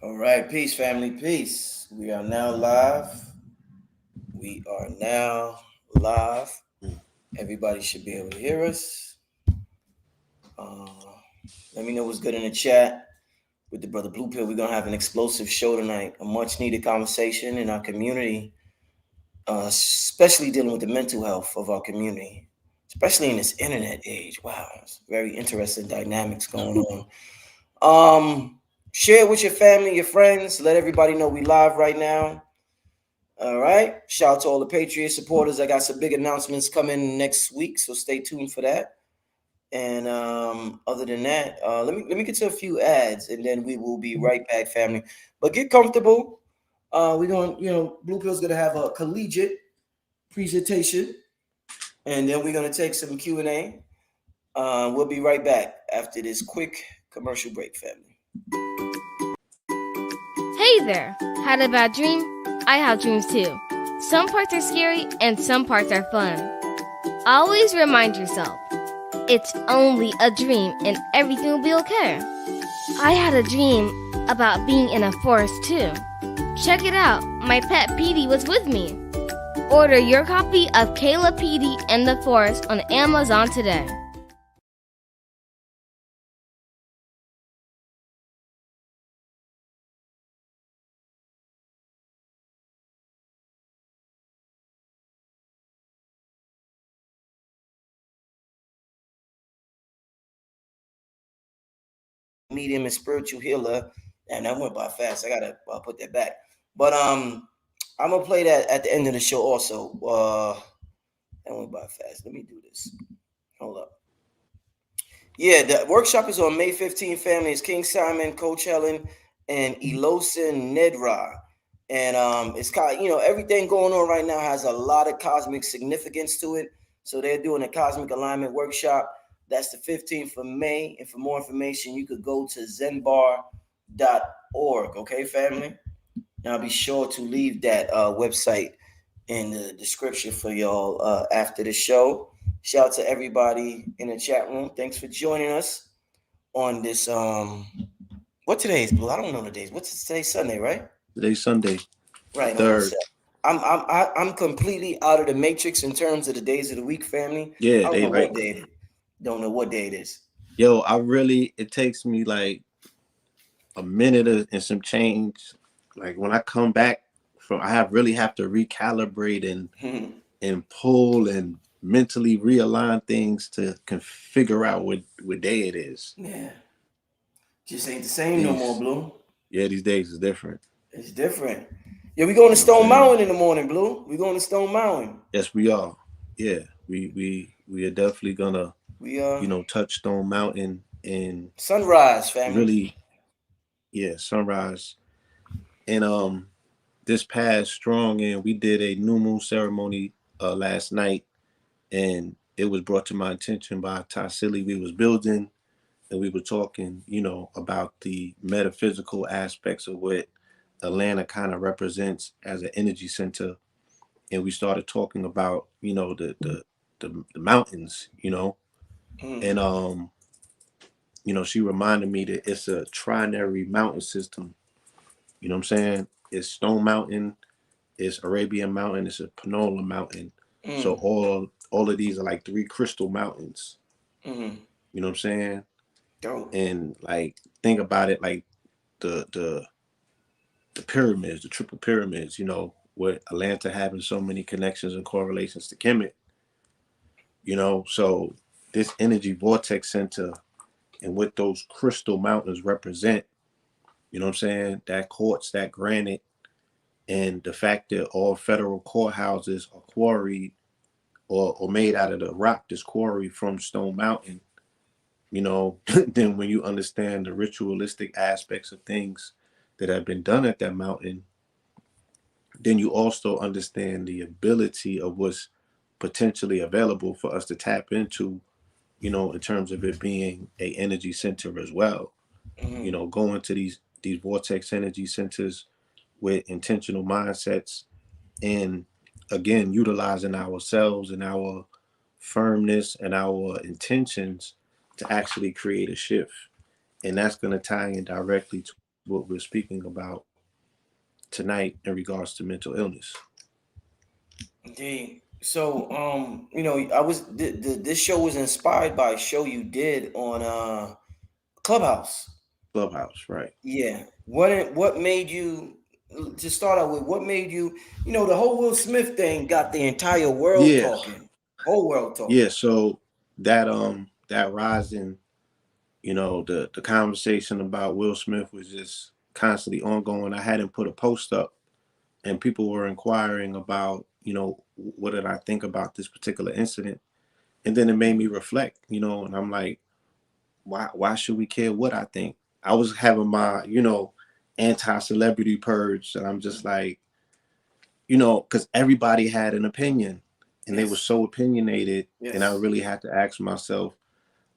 All right, peace, family, peace. We are now live. We are now live. Everybody should be able to hear us. Uh, Let me know what's good in the chat with the brother Blue Pill. We're gonna have an explosive show tonight, a much needed conversation in our community, especially dealing with the mental health of our community, especially in this internet age. Wow, it's very interesting dynamics going on. Share it with your family, your friends. Let everybody know we live right now. All right. Shout out to all the Patriot supporters. I got some big announcements coming next week, so stay tuned for that. And other than that, let me get to a few ads, and then we will be right back, family. But get comfortable. We're going, Blue Pill's gonna have a collegiate presentation, and then we're gonna take some Q&A. We'll be right back after this quick commercial break, family. Hey there! Had a bad dream? I have dreams too. Some parts are scary and some parts are fun. Always remind yourself, it's only a dream and everything will be okay. I had a dream about being in a forest too. Check it out, my pet Petey was with me. Order your copy of Kayla Petey and the Forest on Amazon today. Medium and spiritual healer, and that went by fast. I gotta put that back. But I'm gonna play that at the end of the show also. That went by fast. Let me do this. Hold up. Yeah, the workshop is on May 15th, family. It's King Simon, Coach Helen, and Elosin Nedra. And it's kind of, everything going on right now has a lot of cosmic significance to it. So they're doing a cosmic alignment workshop. That's the 15th of May. And for more information, you could go to zenbar.org. Okay, family? And I'll be sure to leave that website in the description for y'all after the show. Shout out to everybody in the chat room. Thanks for joining us on this. What today is, Blue? I don't know the days. What's today's Sunday, right? Today's Sunday, the Right. Hold on a third. sec. I'm completely out of the matrix in terms of the days of the week, family. I Yeah, don't they know what like, day it is. Don't know what day it is. yo, it takes me like a minute and some change. Like when I come back from, really have to recalibrate and pull and mentally realign things to can figure out what day it is. Yeah. Just ain't the same no more, These, Blue. yeah, these days is different. It's different. Yeah, we going to You know what I'm Stone saying? Mountain in the morning, Blue. We going to Stone Mountain. Yes, we are. Yeah, we are definitely gonna, We touch Stone Mountain and Sunrise, family. really, yeah, sunrise. And this past strong, and we did a new moon ceremony last night, and it was brought to my attention by Ty Silly. We was building and we were talking, about the metaphysical aspects of what Atlanta kind of represents as an energy center. And we started talking about, the mountains, Mm. and she reminded me that it's a trinary mountain system. You know what I'm saying? It's Stone Mountain, it's Arabian Mountain, it's a Panola Mountain. So Mm. all of these are like three crystal mountains. Mm. You know what I'm saying? Dope. And like think about it like the the pyramids, the triple pyramids, with Atlanta having so many connections and correlations to Kemet, so this energy vortex center and what those crystal mountains represent, you know what I'm saying? That quartz, that granite, and the fact that all federal courthouses are quarried or made out of the rock that's quarried from Stone Mountain, then when you understand the ritualistic aspects of things that have been done at that mountain, then you also understand the ability of what's potentially available for us to tap into, in terms of it being a energy center as well. Mm. Going to these vortex energy centers with intentional mindsets and again utilizing ourselves and our firmness and our intentions to actually create a shift, and that's going to tie in directly to what we're speaking about tonight in regards to mental illness. Indeed. So, I was this show was inspired by a show you did on Clubhouse. Clubhouse, right? Yeah. What made you, to start out with? What made you? The whole Will Smith thing got the entire world Yeah, talking. Whole world yeah. talking. So that rising, the conversation about Will Smith was just constantly ongoing. I hadn't put a post up, and people were inquiring about, what did I think about this particular incident, and then it made me reflect, and I'm like, why should we care what I think? I was having my, anti-celebrity purge, and I'm just like, because everybody had an opinion, and they were Yes. so opinionated, and I Yes. really had to ask myself,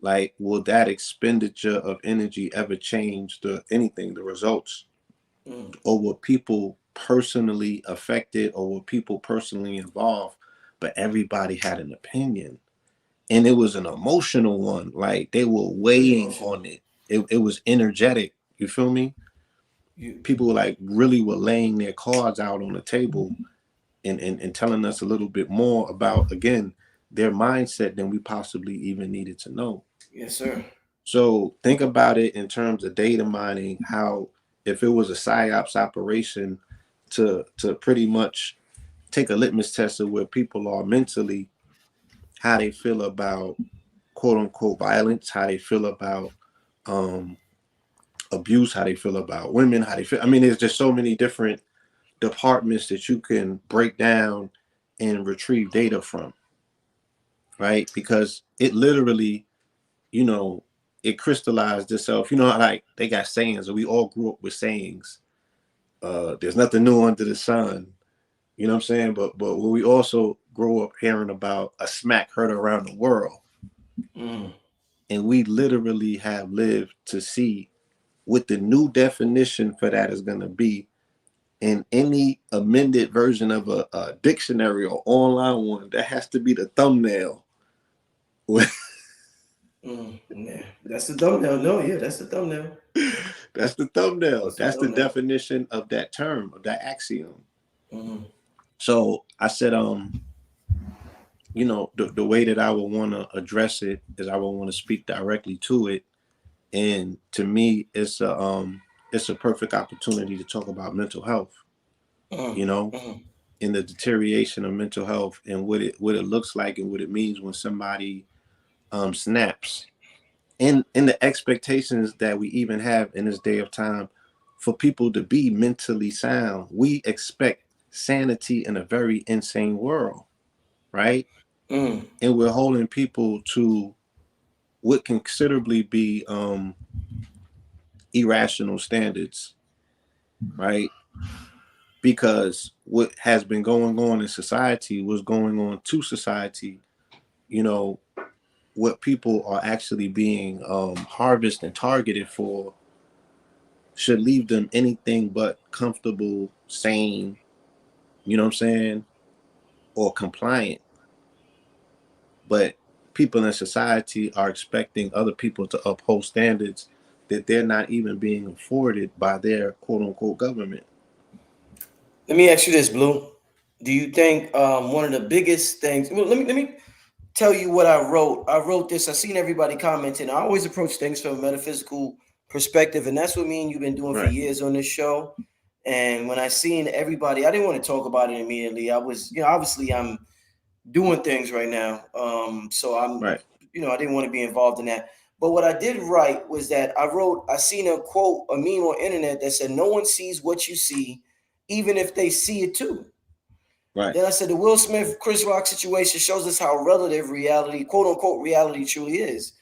like, will that expenditure of energy ever change the results, Mm. or were people personally affected, or were people personally involved? But everybody had an opinion, and it was an emotional one. Like, they were Very weighing emotional. on it. It was energetic. You feel me? You. People were like really were laying their cards out on the table, and telling us a little bit more about, again, their mindset than we possibly even needed to know. Yes, sir. So think about it in terms of data mining, how if it was a psyops operation to pretty much take a litmus test of where people are mentally, how they feel about quote unquote violence, how they feel about um, abuse, how they feel about women, how they feel. I mean, there's just so many different departments that you can break down and retrieve data from, right? Because it literally, you know, it crystallized itself. Like they got sayings, and we all grew up with sayings. There's nothing new under the sun. You know what I'm saying? But we also grow up hearing about a smack heard around the world. Mm. And we literally have lived to see what the new definition for that is going to be in any amended version of a dictionary or online one. That has to be the thumbnail. Yeah, that's the thumbnail. No, yeah, that's the thumbnail. That's the thumbnail. That's the That's the thumbnail. definition of that term, of that axiom. Mm. So I said, the way that I would want to address it is I would want to speak directly to it. And to me, it's a perfect opportunity to talk about mental health, Mm. you know, Mm. in the deterioration of mental health, and what it looks like, and what it means when somebody snaps. In the expectations that we even have in this day of time for people to be mentally sound. We expect sanity in a very insane world, right? Mm. And we're holding people to what can considerably be irrational standards, right? Because what has been going on in society, what's going on to society, you know, what people are actually being harvested and targeted for should leave them anything but comfortable, sane, you know what I'm saying, or compliant. But people in society are expecting other people to uphold standards that they're not even being afforded by their quote unquote government. Let me ask you this, Blue. Do you think one of the biggest things? Well, let me tell you what I wrote. I wrote this. I seen everybody commenting. I always approach things from a metaphysical perspective, and that's what me and you've been doing for Right, years on this show. And when I seen everybody, I didn't want to talk about it immediately. I was, obviously I'm doing things right now. So right, I didn't want to be involved in that. But what I did write was that I seen a quote, a meme on internet that said, "No one sees what you see, even if they see it too." right. Then I said, the Will Smith Chris Rock situation shows us how relative reality, quote unquote, reality truly is.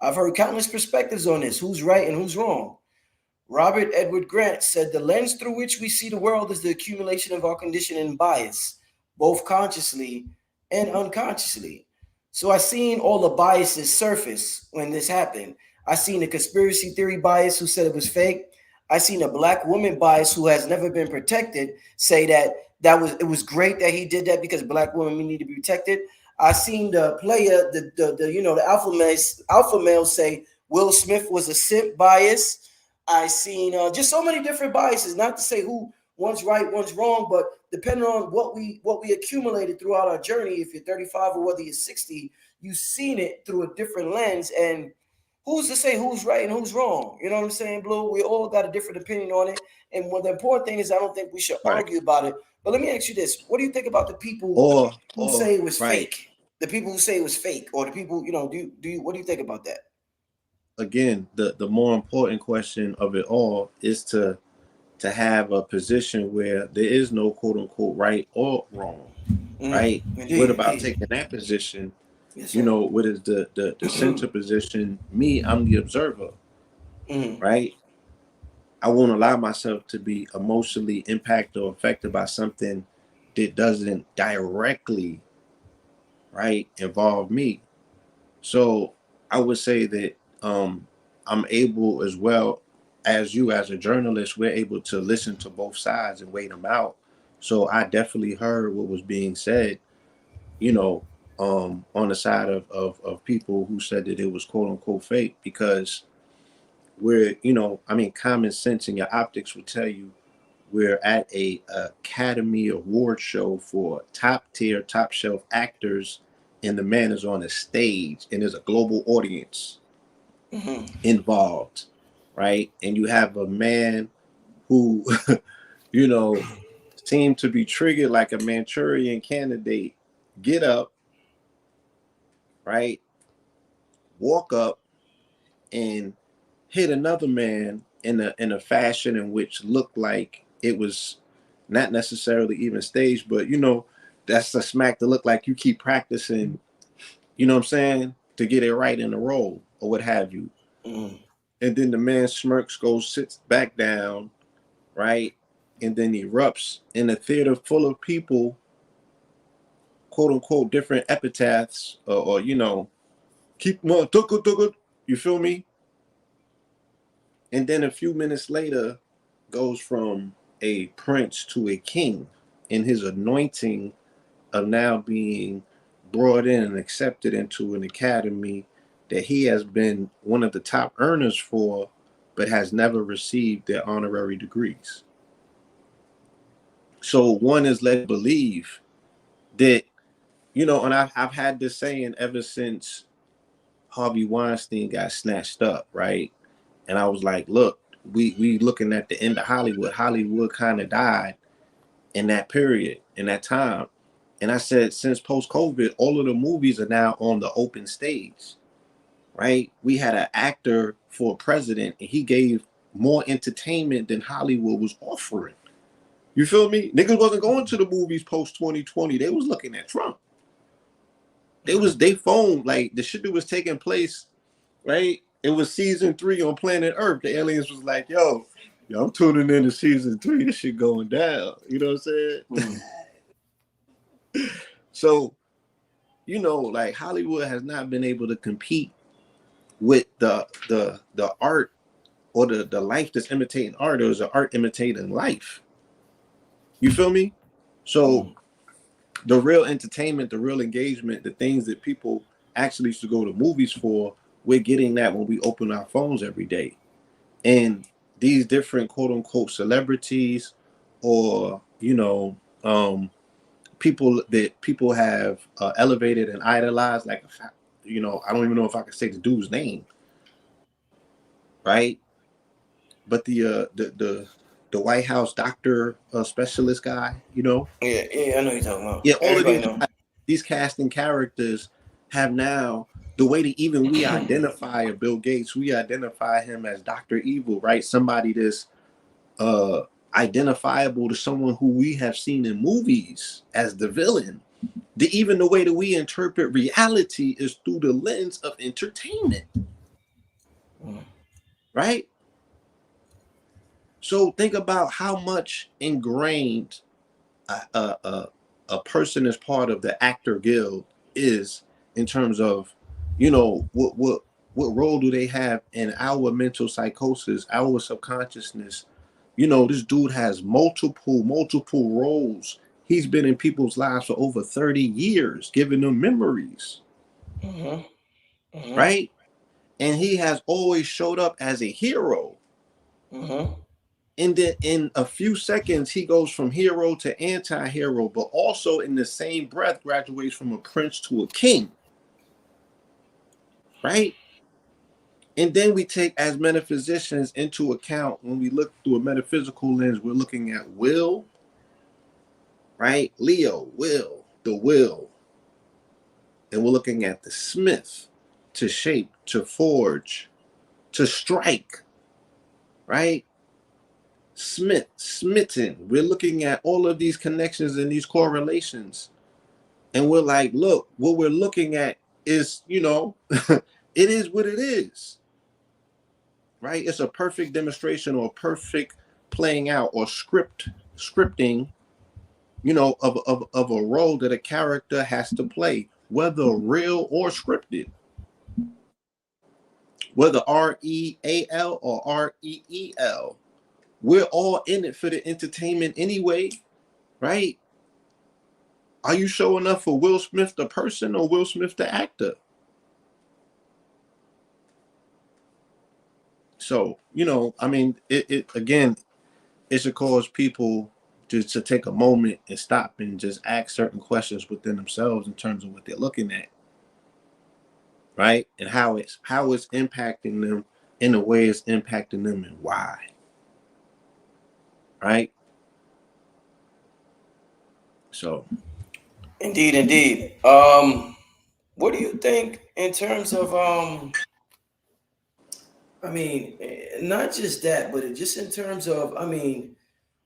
I've heard countless perspectives on this, who's right and who's wrong. Robert Edward Grant said, the lens through which we see the world is the accumulation of our conditioning and bias, both consciously and unconsciously. So I seen all the biases surface when this happened. I seen a conspiracy theory bias who said it was fake. I seen a black woman bias who has never been protected say that it was great that he did that because black women need to be protected. I seen the player, the alpha male say Will Smith was a simp bias. I seen just so many different biases. Not to say who one's right, one's wrong, but depending on what we accumulated throughout our journey. If you're 35 or whether you're 60, you've seen it through a different lens. And who's to say who's right and who's wrong? You know what I'm saying, Blue? We all got a different opinion on it. And what the important thing is, I don't think we should Right. argue about it. But let me ask you this: what do you think about the people who say it was fake? The people who say it was fake, or the people, do you what do you think about that? Again, the more important question of it all is to have a position where there is no quote unquote right or wrong, right? Indeed, What about indeed. taking that position? Yes, You sir. know, what is the center position? Me, I'm the observer, right? I won't allow myself to be emotionally impacted or affected by something that doesn't directly, right, involve me. So I would say that I'm able, as well as you as a journalist, we're able to listen to both sides and weigh them out. So I definitely heard what was being said, you know, on the side of people who said that it was quote unquote fake, because we're, I mean, common sense and your optics would tell you we're at a Academy Award show for top tier, top shelf actors, and the man is on a stage and there's a global audience involved, right? And you have a man who, you know, seemed to be triggered like a Manchurian candidate, get up, right? Walk up and hit another man in a fashion in which looked like it was not necessarily even staged, but that's a smack to look like you keep practicing, you know what I'm saying, to get it right in the role or what have you. And then the man smirks, goes, sits back down, right? And then erupts in a theater full of people, quote unquote, different epitaphs, or keep on, you feel me? And then a few minutes later goes from a prince to a king in his anointing of now being brought in and accepted into an academy that he has been one of the top earners for, but has never received their honorary degrees. So one is led to believe that, and I've had this saying ever since Harvey Weinstein got snatched up, right? And I was like, look, we looking at the end of Hollywood. Hollywood kind of died in that period, in that time. And I said, since post-COVID, all of the movies are now on the open stage, right? We had an actor for president, and he gave more entertainment than Hollywood was offering. You feel me? Niggas wasn't going to the movies post-2020. They was looking at Trump. They phoned, like, the shit that was taking place, right? It was season 3 on planet Earth. The aliens was like, yo, I'm tuning in to season 3. This shit going down. You know what I'm saying? So, like, Hollywood has not been able to compete with the art, or the life that's imitating art, or the art imitating life. You feel me? So the real entertainment, the real engagement, the things that people actually used to go to movies for, we're getting that when we open our phones every day. And these different quote unquote celebrities, or people that people have elevated and idolized, like, I don't even know if I can say the dude's name, right? But the White House doctor specialist guy, Yeah, I know you're talking about. yeah, all Everybody of know. these casting characters have now, the way that even we identify a Bill Gates, we identify him as Dr. Evil, right? Somebody that's identifiable to someone who we have seen in movies as the villain. Even the way that we interpret reality is through the lens of entertainment, right? So think about how much ingrained a person as part of the actor guild is, in terms of, what role do they have in our mental psychosis, our subconsciousness. This dude has multiple roles. He's been in people's lives for over 30 years, giving them memories, right? And he has always showed up as a hero. Mm-hmm. And then in a few seconds, he goes from hero to anti-hero, but also in the same breath graduates from a prince to a king, right? And then we take, as metaphysicians, into account when we look through a metaphysical lens, we're looking at will, right? Leo, will, the will. And we're looking at the smith, to shape, to forge, to strike, right? Smith, smitten. We're looking at all of these connections and these correlations. And we're like, look, what we're looking at is, it is what it is, right? It's a perfect demonstration or a perfect playing out or scripting, of a role that a character has to play, whether real or scripted, whether REAL or REEL. We're all in it for the entertainment anyway, right? Are you showing up for Will Smith the person or Will Smith the actor? So, I mean, it again, it should cause people just to take a moment and stop and just ask certain questions within themselves in terms of what they're looking at, right? And how it's impacting them in the way it's impacting them and why, right? So, Indeed, indeed. What do you think in terms of I mean, not just that, but just in terms of, I mean,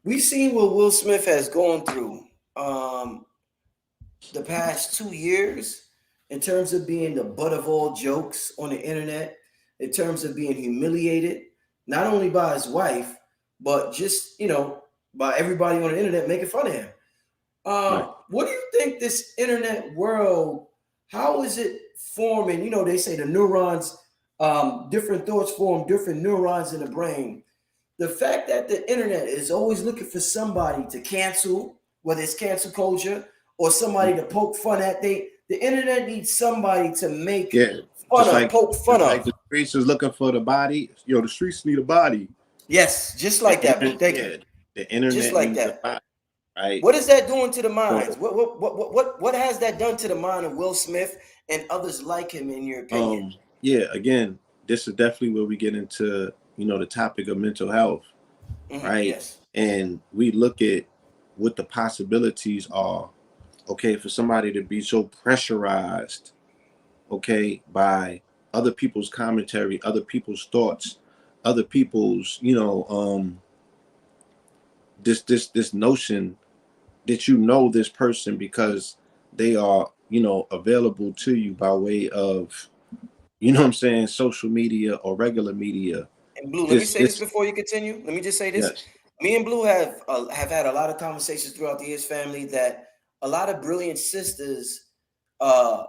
we've seen what Will Smith has gone through the past 2 years in terms of being the butt of all jokes on the internet, in terms of being humiliated, not only by his wife, but just, by everybody on the internet making fun of him. right. What do you think this internet world, how is it forming? They say the neurons, different thoughts form different neurons in the brain. The fact that the internet is always looking for somebody to cancel, whether it's cancel culture or somebody to poke fun at, the internet needs somebody to make Yeah. fun Just of, like poke just fun like of. the streets is looking for the body, the streets need a body. Yes, just The like that, Blue. internet, Thank you. yeah, the Just internet like needs a that. body, right? What is that doing to the minds? So, What has that done to the mind of Will Smith and others like him, in your opinion? yeah, again, this is definitely where we get into, the topic of mental health, right? Yes. And we look at what the possibilities are, okay, for somebody to be so pressurized, okay, by other people's commentary, other people's thoughts, other people's, this notion that this person because they are, available to you by way of, what I'm saying, social media or regular media. And Blue, let me This say this this before you continue. Let me just say this. Yes. Me and Blue have had a lot of conversations throughout the years, family, that a lot of brilliant sisters uh,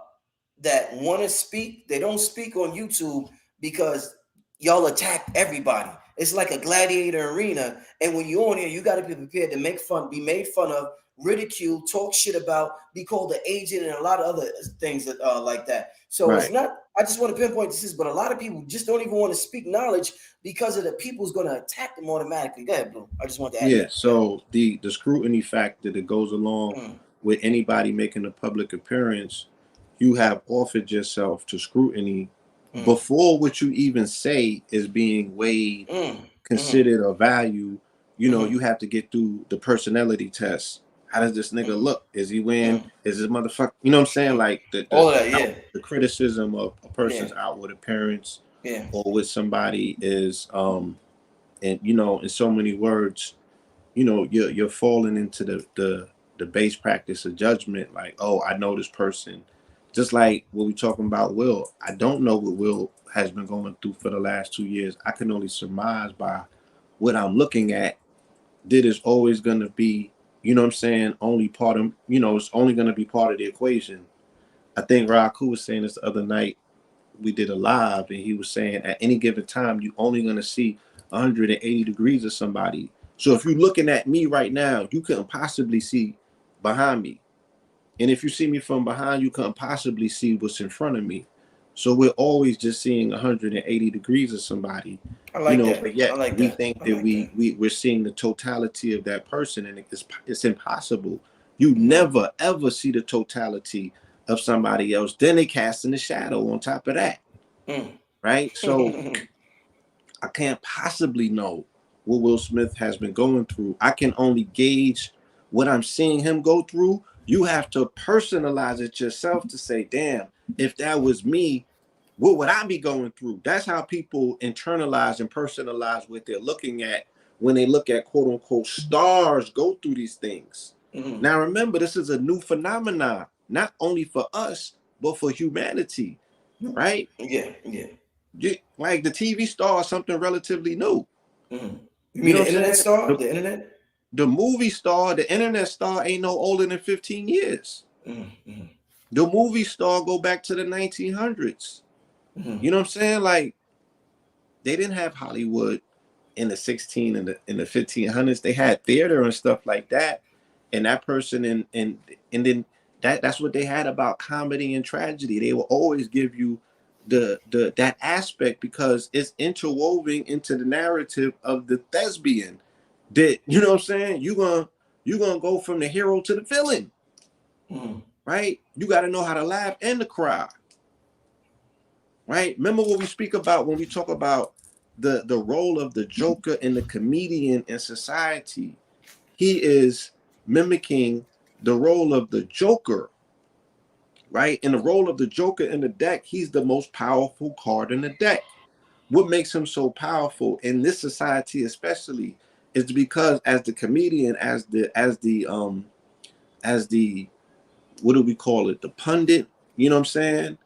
that want to speak, they don't speak on YouTube because y'all attack everybody. It's like a gladiator arena. And when you're on here, you got to be prepared to make fun, be made fun of, ridiculed, talk shit about, be called an agent, and a lot of other things that like that. So it's Right. not, I just want to pinpoint this, but a lot of people just don't even want to speak knowledge because of the people's going to attack them automatically. Go ahead, Blue. I just want to add Yeah. that. Go ahead. So the scrutiny factor that goes along Mm, with anybody making a public appearance, you have offered yourself to scrutiny mm, before what you even say is being weighed, mm, mm, considered, or valued. mm, You have to get through the personality test. How does this nigga mm, look? Is he wearing? mm, Is this motherfucker? You know what I'm saying? mm. Like the All the of the, that, out, yeah. the criticism of a Yeah. person's outward appearance Yeah. or with somebody is and in so many words, you're falling into the base practice of judgment, like, oh, I know this person. Just like what we talking about Will, I don't know what Will has been going through for the last 2 years. I can only surmise by what I'm looking at that is always going to be, what I'm saying, only part of, it's only going to be part of the equation. I think Raku was saying this the other night. We did a live and he was saying at any given time you're only going to see 180 degrees of somebody. So if you're looking at me right now, you couldn't possibly see behind me. And if you see me from behind, you couldn't possibly see what's in front of me. So we're always just seeing 180 degrees of somebody, I like that. but I yet like we that. think I that like that. we're seeing the totality of that person, and it's impossible. You Mm. never ever see the totality of somebody else. Then they cast in the shadow on top of that, Mm. right? So I can't possibly know what Will Smith has been going through. I can only gauge what I'm seeing him go through. You have to personalize it yourself to say, damn, if that was me, what would I be going through? That's how people internalize and personalize what they're looking at when they look at quote unquote stars go through these things. Mm. Now, remember, this is a new phenomenon, not only for us, but for humanity, right? Yeah, yeah. Like the TV star is something relatively new. Mm. You You mean know the what I'm internet saying? star? The internet? The movie star, the internet star ain't no older than 15 years. Mm. Mm. The movie star go back to the 1900s. Mm. You know what I'm saying? Like they didn't have Hollywood in the 16 and the 1500s. They had theater and stuff like that. And that person and then that's what they had about comedy and tragedy. They will always give you the that aspect because it's interwoven into the narrative of the thespian. That you know what I'm saying? You're gonna go from the hero to the villain, Mm. right? You got to know how to laugh and to cry, right? Remember what we speak about when we talk about the role of the joker and the comedian in society. He is mimicking the role of the joker, right? In the role of the joker in the deck, he's the most powerful card in the deck. What makes him so powerful in this society especially is because as the comedian, as the what do we call it, the pundit, you know what I'm saying,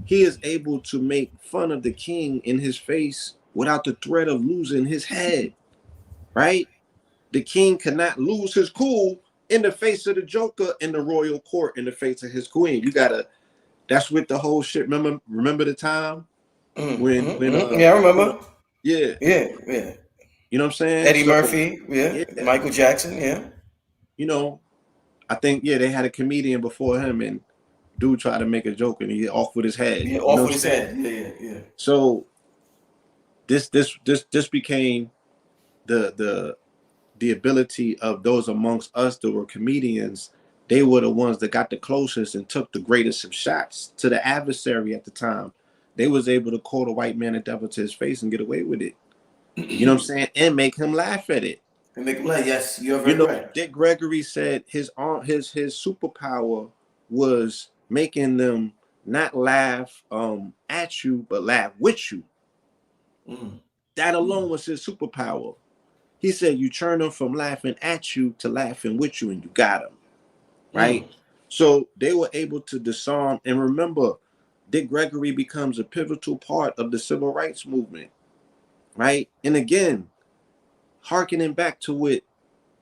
he is able to make fun of the king in his face without the threat of losing his head, right? The king cannot lose his cool in the face of the joker in the royal court in the face of his queen. You gotta, that's with the whole shit. Remember the time Mm. Mm. when Mm. Yeah, I you know, remember. yeah, Yeah, yeah. you know what I'm saying? Eddie So Murphy, yeah. yeah, Michael Jackson, yeah. you know, I think yeah, they had a comedian before him and dude tried to make a joke and he off with his head. Yeah, You know off what with I'm his saying? head. Yeah, yeah, yeah. So this became the ability of those amongst us that were comedians. They were the ones that got the closest and took the greatest of shots to the adversary at the time. They was able to call the white man a devil to his face and get away with it. You know what I'm saying? And make him laugh at it. And make him laugh. Yes, you're You very know, right. Dick Gregory said his superpower was making them not laugh at you, but laugh with you. Mm. That Mm. alone was his superpower. He said you turn them from laughing at you to laughing with you, and you got them Mm. right. So they were able to disarm. And remember, Dick Gregory becomes a pivotal part of the civil rights movement, right? And again, hearkening back to what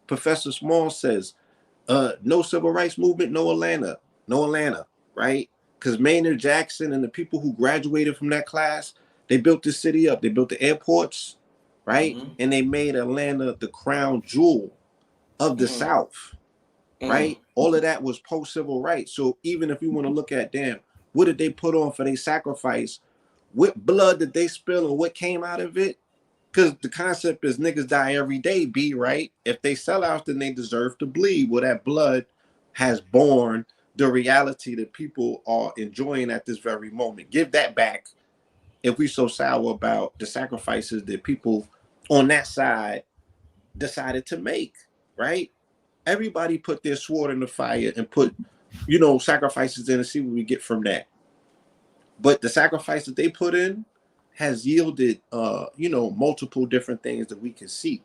Professor Small says, no civil rights movement, no Atlanta, right? Because Maynard Jackson and the people who graduated from that class, they built the city up. They built the airports, right? Mm-hmm. And they made Atlanta the crown jewel of the Mm. South, Mm. right? All of that was post-civil rights. So even if you want to look at, damn, what did they put on for their sacrifice? What blood did they spill and what came out of it? Because the concept is niggas die every day, B, right? If they sell out, then they deserve to bleed. Well, that blood has born the reality that people are enjoying at this very moment. Give that back if we so sour about the sacrifices that people on that side decided to make, right? Everybody put their sword in the fire and put, sacrifices in and see what we get from that. But the sacrifice that they put in has yielded multiple different things that we can see.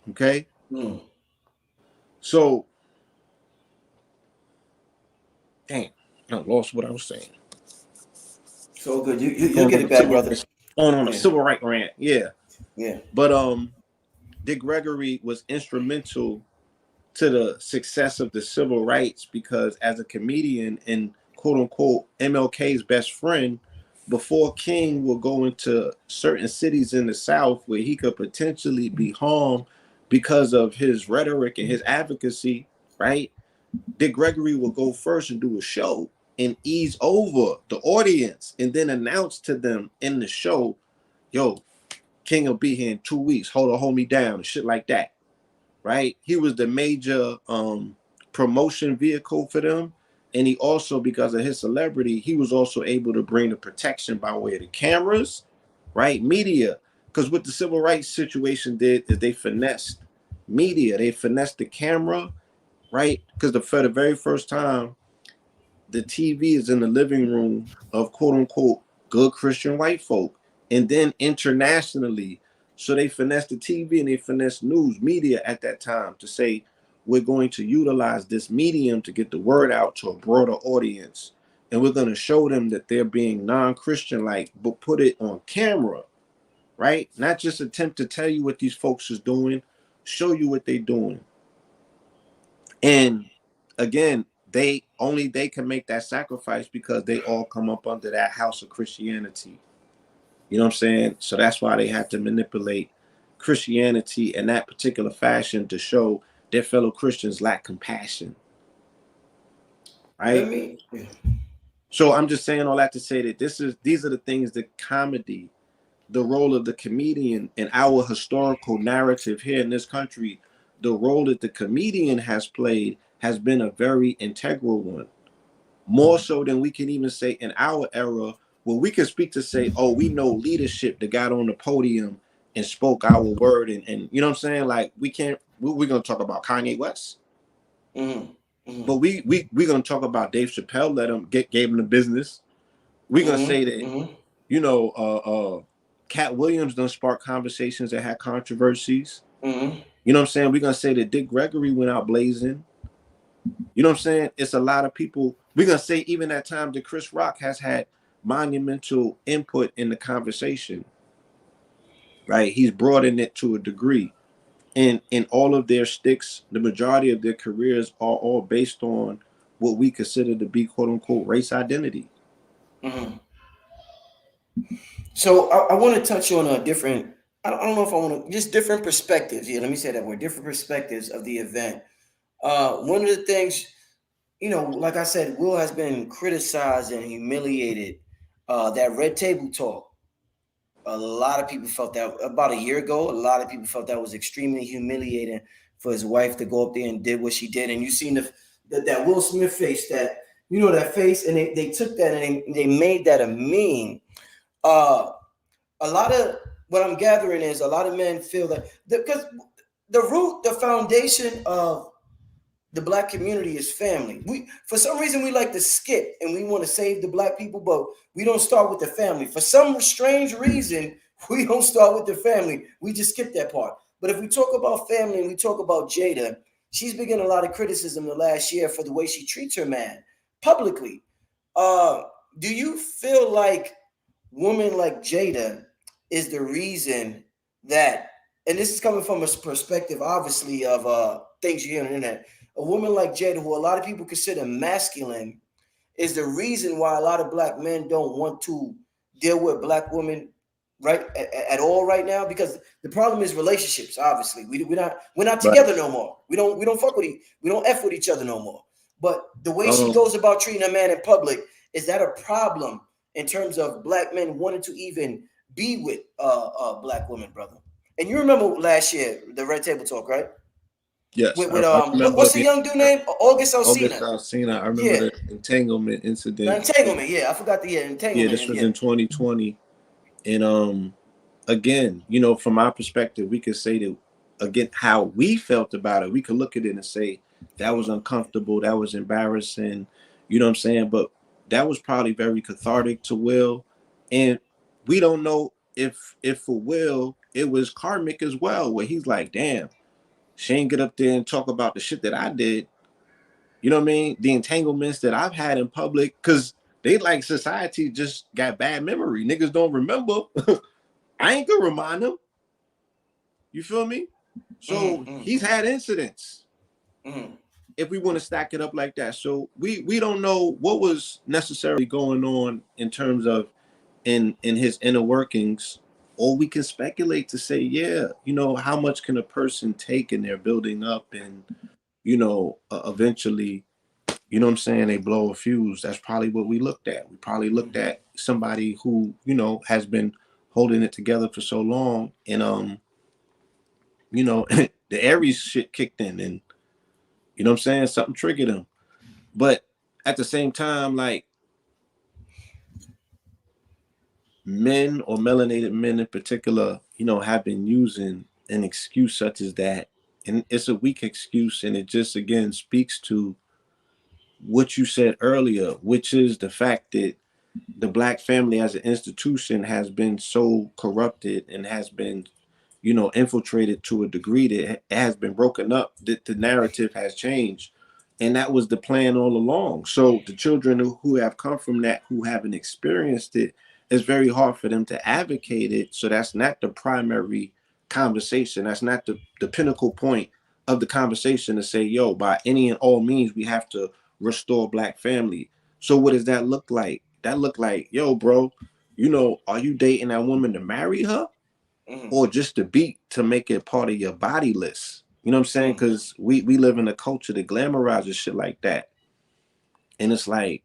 Okay. Mm. So damn, I lost what I was saying. So good. You'll Going get on it a back, civil brother. rights on a Yeah. civil right rant. Yeah. Yeah. But Dick Gregory was instrumental to the success of the civil rights because as a comedian and quote unquote MLK's best friend, before King would go into certain cities in the South where he could potentially be harmed because of his rhetoric and his advocacy, right? Dick Gregory will go first and do a show and ease over the audience and then announce to them in the show, yo, King will be here in 2 weeks. Hold me down and shit like that. Right? He was the major promotion vehicle for them. And he also, because of his celebrity, he was also able to bring the protection by way of the cameras, right? Media. Because what the civil rights situation did is they finessed media. They finessed the camera, right? Because for the very first time, the TV is in the living room of quote unquote good Christian white folk. And then internationally, so they finessed the TV and they finessed news media at that time to say, we're going to utilize this medium to get the word out to a broader audience. And we're going to show them that they're being non-Christian like, but put it on camera, right? Not just attempt to tell you what these folks is doing, show you what they're doing. And again, they can make that sacrifice because they all come up under that house of Christianity. You know what I'm saying? So that's why they had to manipulate Christianity in that particular fashion to show their fellow Christians lack compassion. Right? So I'm just saying all that to say that these are the things that comedy, the role of the comedian in our historical narrative here in this country, the role that the comedian has played has been a very integral one. More so than we can even say in our era, where we can speak to say, oh, we know leadership that got on the podium and spoke our word. And you know what I'm saying? Like we're going to talk about Kanye West. Mm-hmm. Mm-hmm. But we're going to talk about Dave Chappelle, gave him the business. We're going to say that, you know, Cat Williams done sparked conversations that had controversies. Mm-hmm. You know what I'm saying? We're going to say that Dick Gregory went out blazing. You know what I'm saying? It's a lot of people. We're going to say even at times that Chris Rock has had monumental input in the conversation, right? He's broadened it to a degree. And in all of their sticks, the majority of their careers are all based on what we consider to be quote unquote race identity. Mm-hmm. So I want to touch on a different, I don't know if I want to, just different perspectives. Yeah, let me say that word, different perspectives of the event. One of the things, you know, like I said, Will has been criticized and humiliated. That red table talk. A lot of people felt that about a year ago. A lot of people felt that was extremely humiliating for his wife to go up there and did what she did. And you seen that Will Smith face, that, you know, that face, and they took that and they made that a meme. A lot of what I'm gathering is a lot of men feel that because the foundation of the black community is family. For some reason we like to skip and we want to save the black people, but we don't start with the family. For some strange reason, we don't start with the family. We just skip that part. But if we talk about family and we talk about Jada, she's been getting a lot of criticism the last year for the way she treats her man publicly. Do you feel like women like Jada is the reason that, and this is coming from a perspective, obviously, of things you hear on the internet, a woman like Jada, who a lot of people consider masculine, is the reason why a lot of black men don't want to deal with black women right at all right now? Because the problem is relationships. Obviously, we're not together no more. We don't fuck with we don't f with each other no more. But the way she goes about treating a man in public, is that a problem in terms of black men wanting to even be with black women, brother? And you remember last year the Red Table Talk, right? Yes. What's the young dude name? August Alsina. I remember the entanglement incident. Entanglement, yeah. I forgot the entanglement. Yeah, this was in 2020. And again, you know, from our perspective, we could say that again how we felt about it. We could look at it and say that was uncomfortable, that was embarrassing, you know what I'm saying? But that was probably very cathartic to Will. And we don't know if for Will it was karmic as well, where he's like, damn, she ain't get up there and talk about the shit that I did. You know what I mean? The entanglements that I've had in public, because they like society just got bad memory. Niggas don't remember. I ain't gonna remind them. You feel me? So he's had incidents. If we want to stack it up like that. So we don't know what was necessarily going on in terms of in his inner workings. Or we can speculate to say, yeah, you know, how much can a person take in their building up and, you know, eventually, you know what I'm saying, they blow a fuse. That's probably what we looked at. We probably looked at somebody who, you know, has been holding it together for so long, and you know, the Aries shit kicked in, and you know what I'm saying, something triggered him. But at the same time, like, men, or melanated men in particular, you know, have been using an excuse such as that. And it's a weak excuse. And it just, again, speaks to what you said earlier, which is the fact that the Black family as an institution has been so corrupted and has been, you know, infiltrated to a degree that it has been broken up, that the narrative has changed. And that was the plan all along. So the children who have come from that, who haven't experienced it, it's very hard for them to advocate it. So that's not the primary conversation. That's not the pinnacle point of the conversation, to say, yo, by any and all means, we have to restore Black family. So what does that look like? That look like, yo, bro, you know, are you dating that woman to marry her, or just to beat, to make it part of your body list? You know what I'm saying? Because we live in a culture that glamorizes shit like that. And it's like,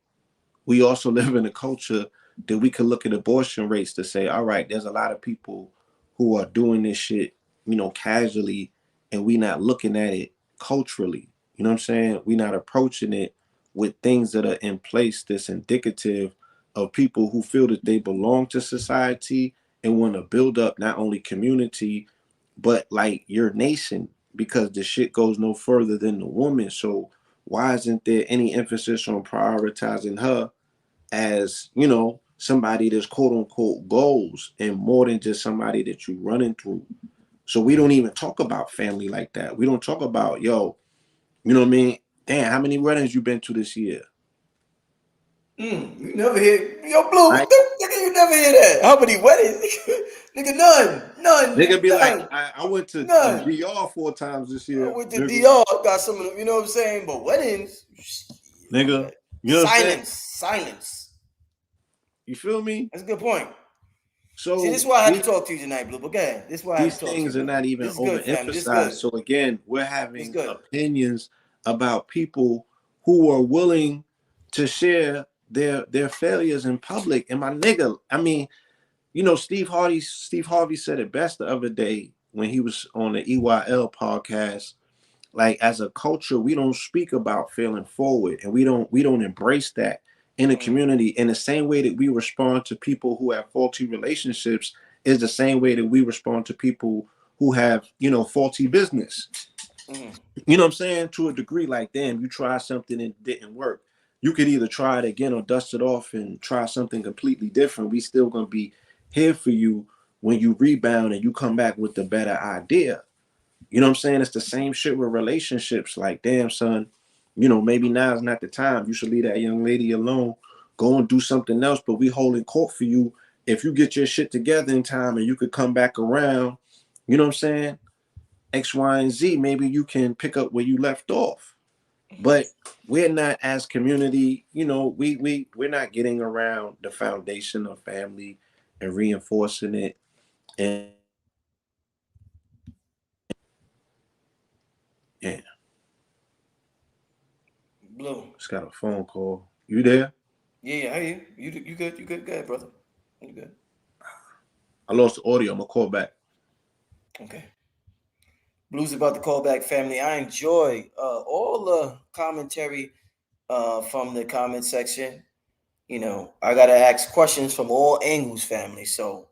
we also live in a culture that we could look at abortion rates to say, all right, there's a lot of people who are doing this shit, you know, casually, and we not looking at it culturally. You know what I'm saying? We not approaching it with things that are in place that's indicative of people who feel that they belong to society and want to build up not only community, but like your nation, because the shit goes no further than the woman. So why isn't there any emphasis on prioritizing her as, you know, somebody that's quote unquote goals, and more than just somebody that you running through? So we don't even talk about family like that. We don't talk about, yo, you know what I mean? Damn, how many weddings you been to this year? You never hear, yo, Blue, Right? nigga, you never hear that. How many weddings? Nigga, none. None, Nigga nigga, be like, none. I went to None. DR 4 times this year, With the nigga. DR, got some of them, you know what I'm saying? But weddings, Nigga. okay. You know what I'm saying? Silence. You feel me? That's a good point. See, this So is why I had to talk to you tonight, Blue. But go ahead. This is why I had these to talk to you, things are brother. not even This is good, family. This is overemphasized. good. So again, we're This is having good. opinions about people who are willing to share their failures in public. And my nigga, I mean, you know, Steve Harvey said it best the other day when he was on the EYL podcast. Like, as a culture, we don't speak about failing forward, and we don't embrace that in the community. In the same way that we respond to people who have faulty relationships is the same way that we respond to people who have, you know, faulty business. You know what I'm saying? To a degree, like, damn, you try something and it didn't work. You could either try it again or dust it off and try something completely different. We still gonna be here for you when you rebound and you come back with the better idea. You know what I'm saying? It's the same shit with relationships. Like, damn, son, you know, maybe now is not the time. You should leave that young lady alone. Go and do something else. But we holding court for you. If you get your shit together in time and you could come back around, you know what I'm saying? X, Y, and Z, maybe you can pick up where you left off. But we're not, as community, you know, we're not getting around the foundation of family and reinforcing it. And yeah, Blue. just got a phone call. You there? Yeah, I hear you. You good? You good? Go ahead, brother. You good? I lost the audio. I'm gonna call back. Okay. Blue's about to call back, family. I enjoy all the commentary from the comment section. You know, I gotta ask questions from all angles, family. So,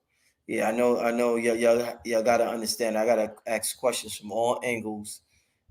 yeah, I know, y'all gotta understand. I gotta ask questions from all angles,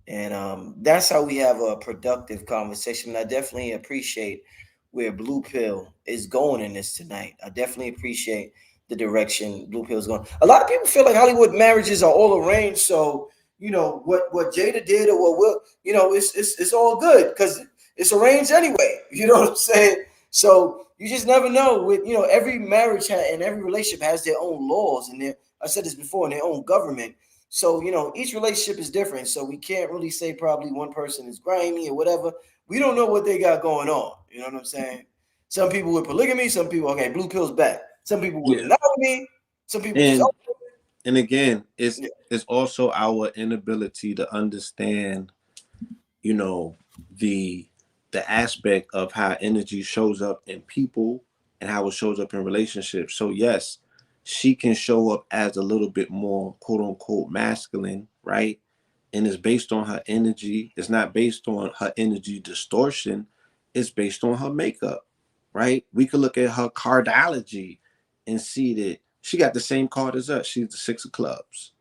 and that's how we have a productive conversation. And I definitely appreciate where Blue Pill is going in this tonight. I definitely appreciate the direction Blue Pill is going. A lot of people feel like Hollywood marriages are all arranged, so you know what Jada did or what Will, you know, it's all good because it's arranged anyway. You know what I'm saying? So you just never know. With every marriage and every relationship has their own laws and their. I said this before, in their own government. So, each relationship is different. So we can't really say probably one person is grimy or whatever. We don't know what they got going on. You know what I'm saying? Some people with polygamy, some people, okay, blue pill's back. Some people with Yeah. monogamy, some people just, And again, yeah. it's also our inability to understand, you know, the the aspect of how energy shows up in people and how it shows up in relationships. So yes, she can show up as a little bit more quote unquote masculine, right? And it's based on her energy. It's not based on her energy distortion. It's based on her makeup, right? We could look at her cardology and see that she got the same card as us. She's the six of clubs,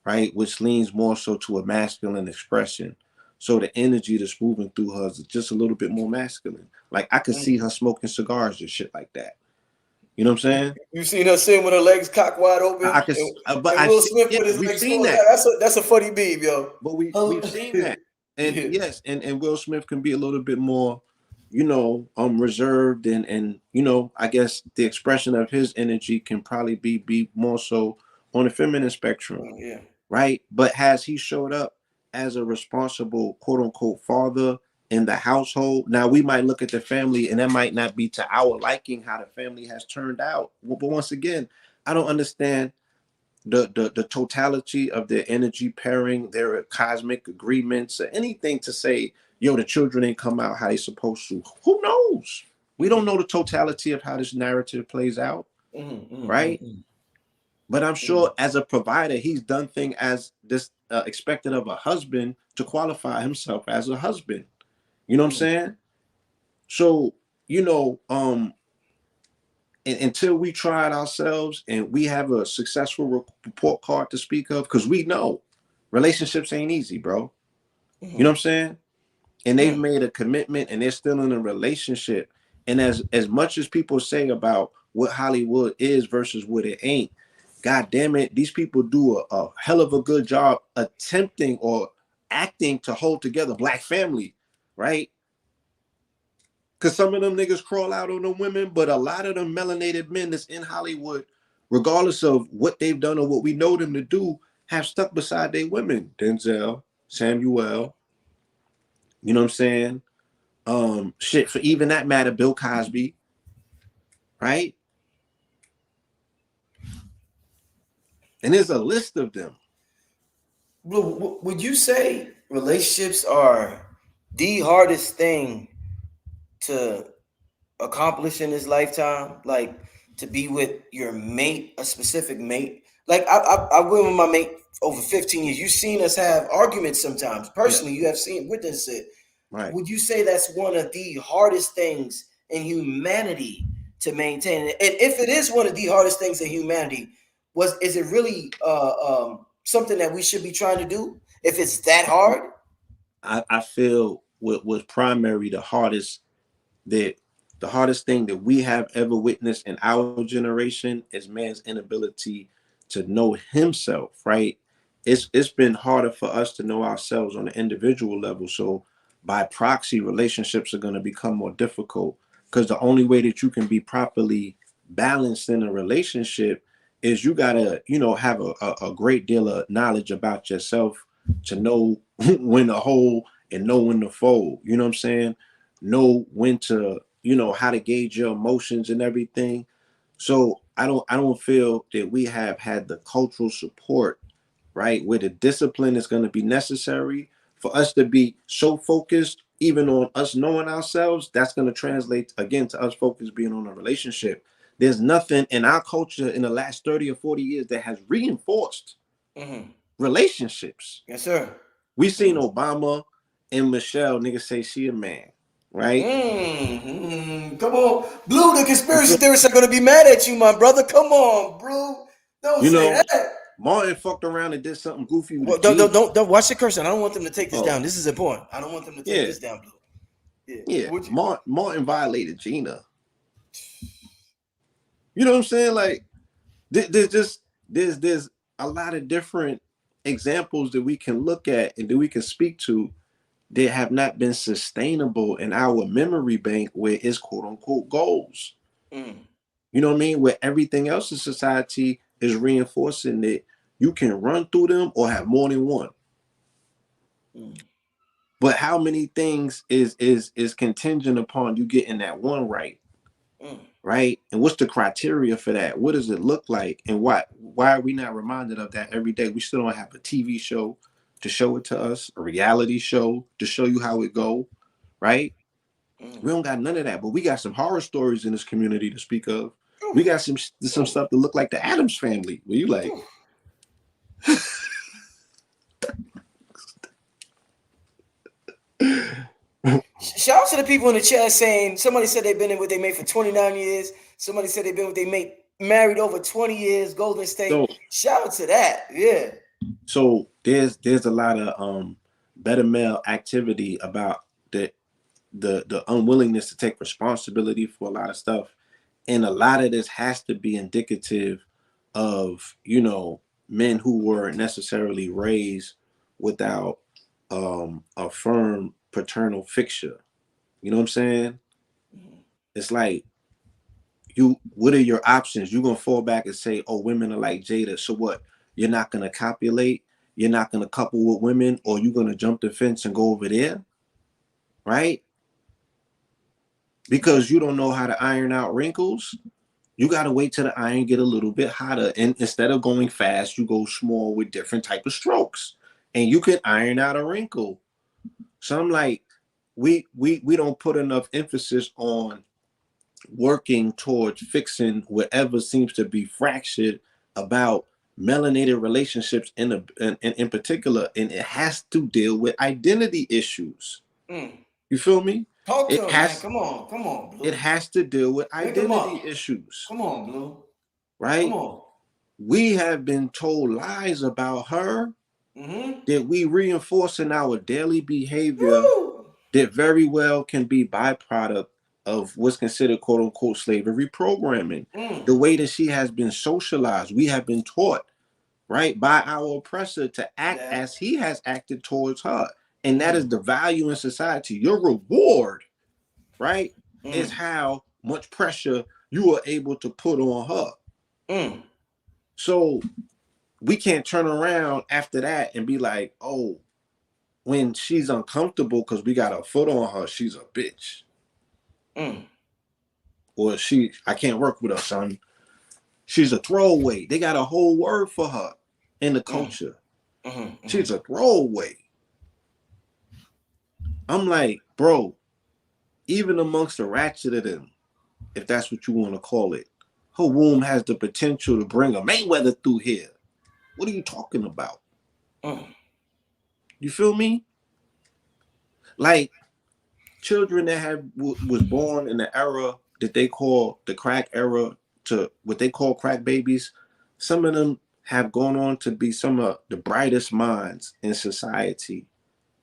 right? Which leans more so to a masculine expression. So the energy that's moving through her is just a little bit more masculine. Like I could see her smoking cigars and shit like that. You know what I'm saying? You seen her sitting with her legs cocked wide open, I could, but and I've Will seen, Smith yeah, with his we've legs seen crossed. that. That's a funny beam, yo. But we've seen that, and Yeah. yes, and Will Smith can be a little bit more, reserved, and I guess the expression of his energy can probably be more so on the feminine spectrum, Yeah. right? But has he showed up as a responsible quote unquote father in the household? Now we might look at the family, and that might not be to our liking how the family has turned out. But once again, I don't understand the totality of their energy pairing, their cosmic agreements, or anything to say, yo, the children ain't come out how they supposed to. Who knows? We don't know the totality of how this narrative plays out, right? But I'm sure as a provider, he's done things as this expected of a husband to qualify himself as a husband. You know what I'm saying? So, until we try it ourselves and we have a successful report card to speak of, because we know relationships ain't easy, bro. You know what I'm saying? And they've made a commitment and they're still in a relationship. And as much as people say about what Hollywood is versus what it ain't, god damn it, these people do a hell of a good job attempting or acting to hold together black family, right? Because some of them niggas crawl out on the women, but a lot of them melanated men that's in Hollywood, regardless of what they've done or what we know them to do, have stuck beside their women. Denzel, Samuel, you know what I'm saying? Shit, for even that matter, Bill Cosby, right? And there's a list of them. Blue, would you say relationships are the hardest thing to accomplish in this lifetime? Like to be with your mate, a specific mate? Like I've been with my mate over 15 years. You've seen us have arguments sometimes. Personally, you have seen witnessed it. Right. Would you say that's one of the hardest things in humanity to maintain? And if it is one of the hardest things in humanity, is it really something that we should be trying to do? If it's that hard? I feel what was primary that the hardest thing that we have ever witnessed in our generation is man's inability to know himself, right? It's been harder for us to know ourselves on an individual level. So by proxy, relationships are going to become more difficult because the only way that you can be properly balanced in a relationship is you gotta, have a great deal of knowledge about yourself to know when to hold and know when to fold. You know what I'm saying? Know when to, how to gauge your emotions and everything. So I don't feel that we have had the cultural support, right, where the discipline is going to be necessary for us to be so focused even on us knowing ourselves. That's going to translate again to us focus being on a relationship. There's nothing in our culture in the last 30 or 40 years that has reinforced relationships. Yes, sir. We seen Obama and Michelle niggas say she a man, right? Come on, Blue. The You conspiracy feel, theorists are going to be mad at you, my brother. Come on, bro. Don't you say know, that. Martin fucked around and did something goofy with a Well, G. don't watch the cursing. I don't want them to take this Oh, down. This is important. I don't want them to take yeah, this down, Blue. Yeah. yeah. Would you? Martin violated Gina. You know what I'm saying? Like, there's a lot of different examples that we can look at and that we can speak to that have not been sustainable in our memory bank where it's quote unquote goals. Mm. You know what I mean? Where everything else in society is reinforcing that you can run through them or have more than one. But how many things is contingent upon you getting that one right? Right? And what's the criteria for that? What does it look like? And why are we not reminded of that every day? We still don't have a TV show to show it to us, a reality show to show you how it go, right? We don't got none of that, but we got some horror stories in this community to speak of. We got some stuff that look like the Addams Family. Where you like, shout out to the people in the chat saying somebody said they've been with their mate for 29 years. Somebody said they've been with their mate married over 20 years. Golden State. So, shout out to that. Yeah. So there's a lot of better male activity about the unwillingness to take responsibility for a lot of stuff, and a lot of this has to be indicative of, you know, men who weren't necessarily raised without a firm paternal fixture. You know what I'm saying? It's like, what are your options? You're gonna fall back and say, oh, women are like Jada, so what? You're not gonna copulate, you're not gonna couple with women, or you're gonna jump the fence and go over there, right? Because you don't know how to iron out wrinkles. You gotta wait till the iron get a little bit hotter, and instead of going fast, you go small with different type of strokes, and you can iron out a wrinkle. So I'm like, we don't put enough emphasis on working towards fixing whatever seems to be fractured about melanated relationships in particular, and it has to deal with identity issues. You feel me? Talk to him, man. Come on, Blue. It has to deal with identity issues. Come on, Blue. Right? Come on. We have been told lies about her that we reinforce in our daily behavior that very well can be byproduct of what's considered quote unquote slavery programming. The way that she has been socialized, we have been taught, right, by our oppressor to act as he has acted towards her. And that is the value in society. Your reward, right, is how much pressure you are able to put on her. So we can't turn around after that and be like, oh, when she's uncomfortable because we got a foot on her, she's a bitch. Or I can't work with her, son. She's a throwaway. They got a whole word for her in the culture. She's a throwaway. I'm like, bro, even amongst the ratchet of them, if that's what you want to call it, her womb has the potential to bring a Mayweather through here. What are you talking about? You feel me? Like, children that was born in the era that they call the crack era to what they call crack babies, some of them have gone on to be some of the brightest minds in society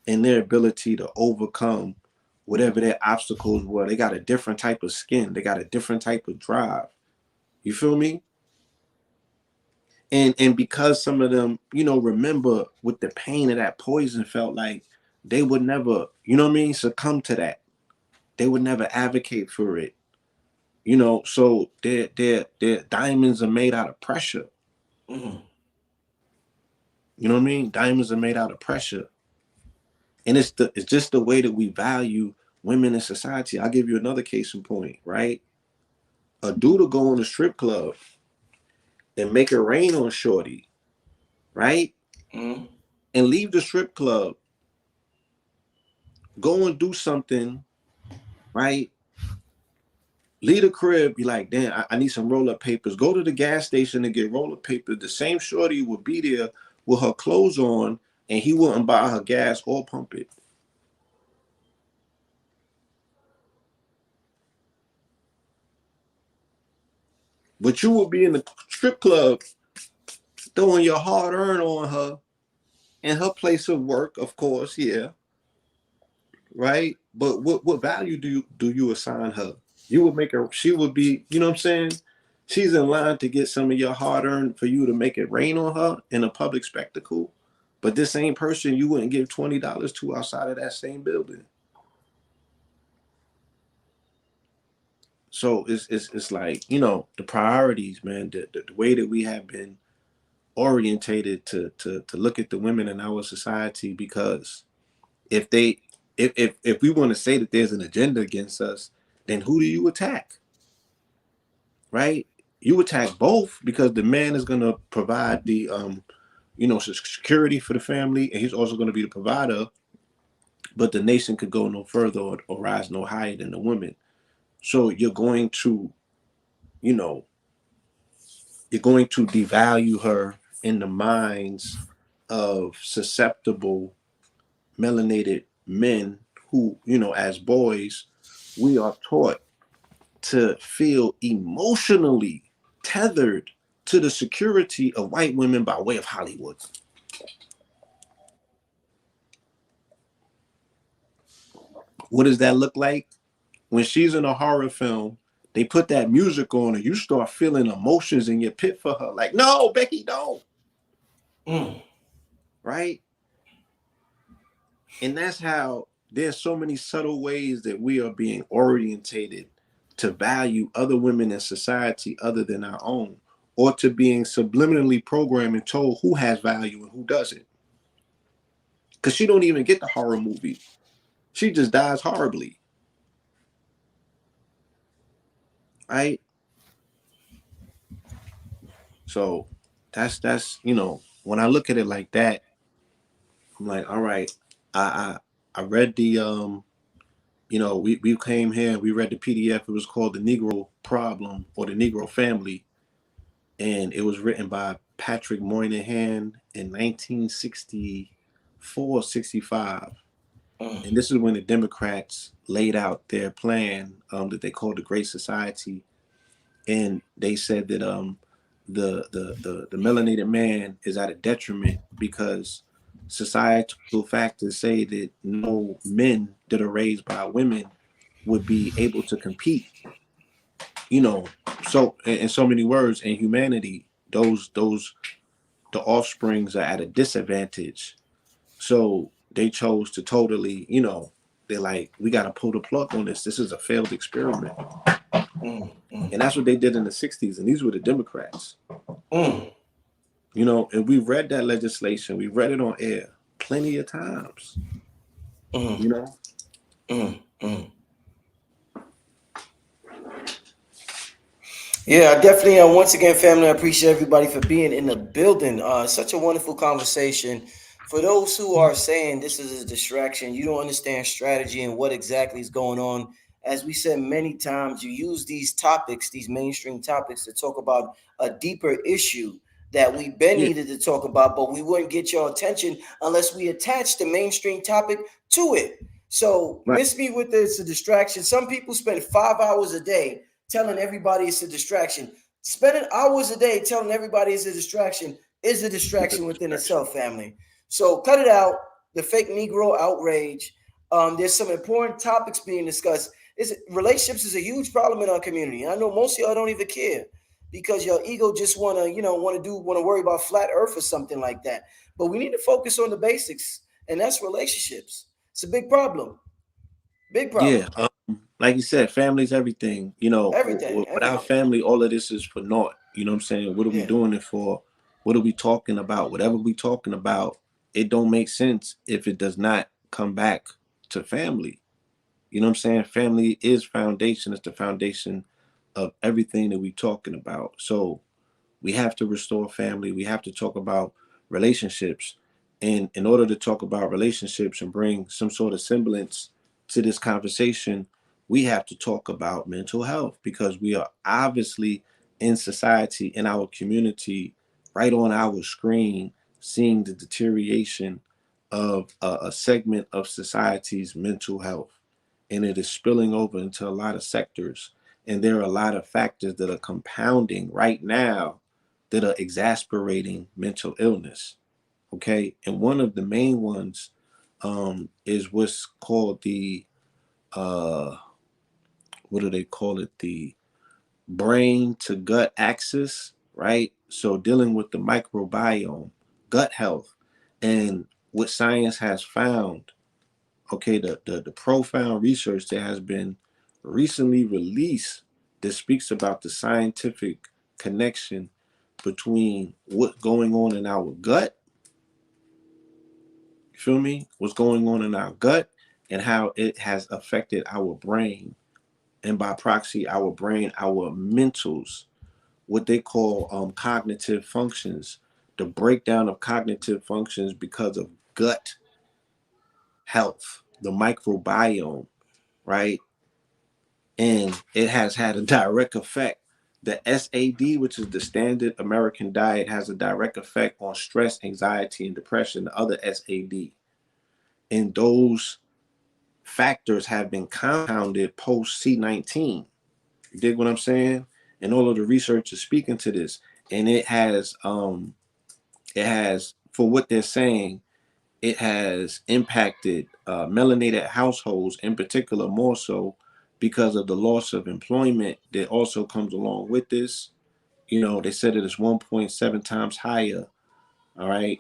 in their ability to overcome whatever their obstacles were. They got a different type of skin. They got a different type of drive. You feel me? And because some of them, you know, remember what the pain of that poison felt like, they would never, you know what I mean, succumb to that. They would never advocate for it. You know, so their diamonds are made out of pressure. You know what I mean? Diamonds are made out of pressure. And it's just the way that we value women in society. I'll give you another case in point, right? A dude will go in a strip club and make it rain on shorty, right? And leave the strip club, go and do something, right? Leave the crib, be like, damn, I need some roll-up papers. Go to the gas station and get roll-up papers. The same shorty would be there with her clothes on, and he wouldn't buy her gas or pump it. But you would be in the strip club throwing your hard-earned on her in her place of work, of course, yeah. Right? But what value do you assign her? You would make her, she would be, you know what I'm saying? She's in line to get some of your hard-earned for you to make it rain on her in a public spectacle. But this same person you wouldn't give $20 to outside of that same building. So it's like, you know, the priorities, man, the way that we have been orientated to look at the women in our society, because if we want to say that there's an agenda against us, then who do you attack? Right? You attack both, because the man is going to provide the you know, security for the family, and he's also going to be the provider but the nation could go no further or rise no higher than the women. So you're going to, you know, you're going to devalue her in the minds of susceptible melanated men who, as boys, we are taught to feel emotionally tethered to the security of white women by way of Hollywood. What does that look like? When she's in a horror film, they put that music on and you start feeling emotions in your pit for her. Like, no, Becky, don't. Right? And that's how there's so many subtle ways that we are being orientated to value other women in society other than our own, or to being subliminally programmed and told who has value and who doesn't. Because she don't even get the horror movie. She just dies horribly. Right? So that's when I look at it like that, I'm like, all right, I read the we came here and we read the PDF. It was called The Negro Problem or The Negro Family, and it was written by Patrick Moynihan in 1964, 65. And this is when the Democrats laid out their plan that they called the Great Society, and they said that the melanated man is at a detriment because societal factors say that no men that are raised by women would be able to compete. So in so many words, in humanity, those the offsprings are at a disadvantage. So they chose to totally, they're like, we got to pull the plug on this. This is a failed experiment. And that's what they did in the 60s. And these were the Democrats. And we read that legislation. We read it on air plenty of times. Yeah, I definitely. Once again, family, I appreciate everybody for being in the building. Such a wonderful conversation. For those who are saying this is a distraction, you don't understand strategy and what exactly is going on. As we said many times, you use these topics, these mainstream topics, to talk about a deeper issue that we've been needed to talk about, but we wouldn't get your attention unless we attach the mainstream topic to it. So miss me with this, a distraction. Some people spend 5 hours a day telling everybody it's a distraction. Spending hours a day telling everybody it's a distraction is a distraction within itself, family. So cut it out. The fake Negro outrage. There's some important topics being discussed. Relationships is a huge problem in our community. I know most of y'all don't even care because your ego just wanna, wanna worry about flat earth or something like that. But we need to focus on the basics, and that's relationships. It's a big problem. Big problem. Yeah. Like you said, family's everything. Everything. Without family, all of this is for naught. You know what I'm saying? What are we doing it for? What are we talking about? Whatever we talking about, it don't make sense if it does not come back to family. You know what I'm saying? Family is foundation. It's the foundation of everything that we talking about. So we have to restore family. We have to talk about relationships. And in order to talk about relationships and bring some sort of semblance to this conversation, we have to talk about mental health because we are obviously in society, in our community, right on our screen, seeing the deterioration of a segment of society's mental health. And it is spilling over into a lot of sectors. And there are a lot of factors that are compounding right now that are exasperating mental illness. Okay. And one of the main ones is what's called the, what do they call it? The brain to gut axis, right? So dealing with the microbiome, gut health, and what science has found, okay, the profound research that has been recently released that speaks about the scientific connection between what's going on in our gut, you feel me? What's going on in our gut and how it has affected our brain, and by proxy, our brain, our mentals, what they call cognitive functions, the breakdown of cognitive functions because of gut health. the microbiome, right? And it has had a direct effect. The SAD, which is the standard American diet, has a direct effect on stress, anxiety, and depression, the other SAD. And those factors have been compounded post C19. You dig what I'm saying? And all of the research is speaking to this. And it has, for what they're saying, it has impacted melanated households in particular more so because of the loss of employment that also comes along with this. You know, they said it is 1.7 times higher, all right,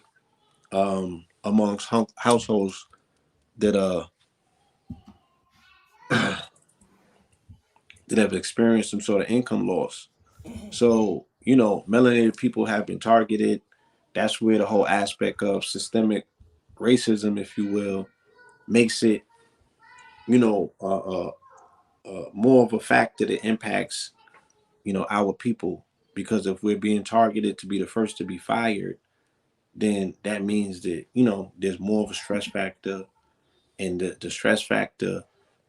amongst households that that have experienced some sort of income loss. So, you know, melanated people have been targeted. That's where the whole aspect of systemic racism, if you will, makes it, you know, more of a factor that impacts, you know, our people. Because if we're being targeted to be the first to be fired, then that means that, you know, there's more of a stress factor, and the stress factor,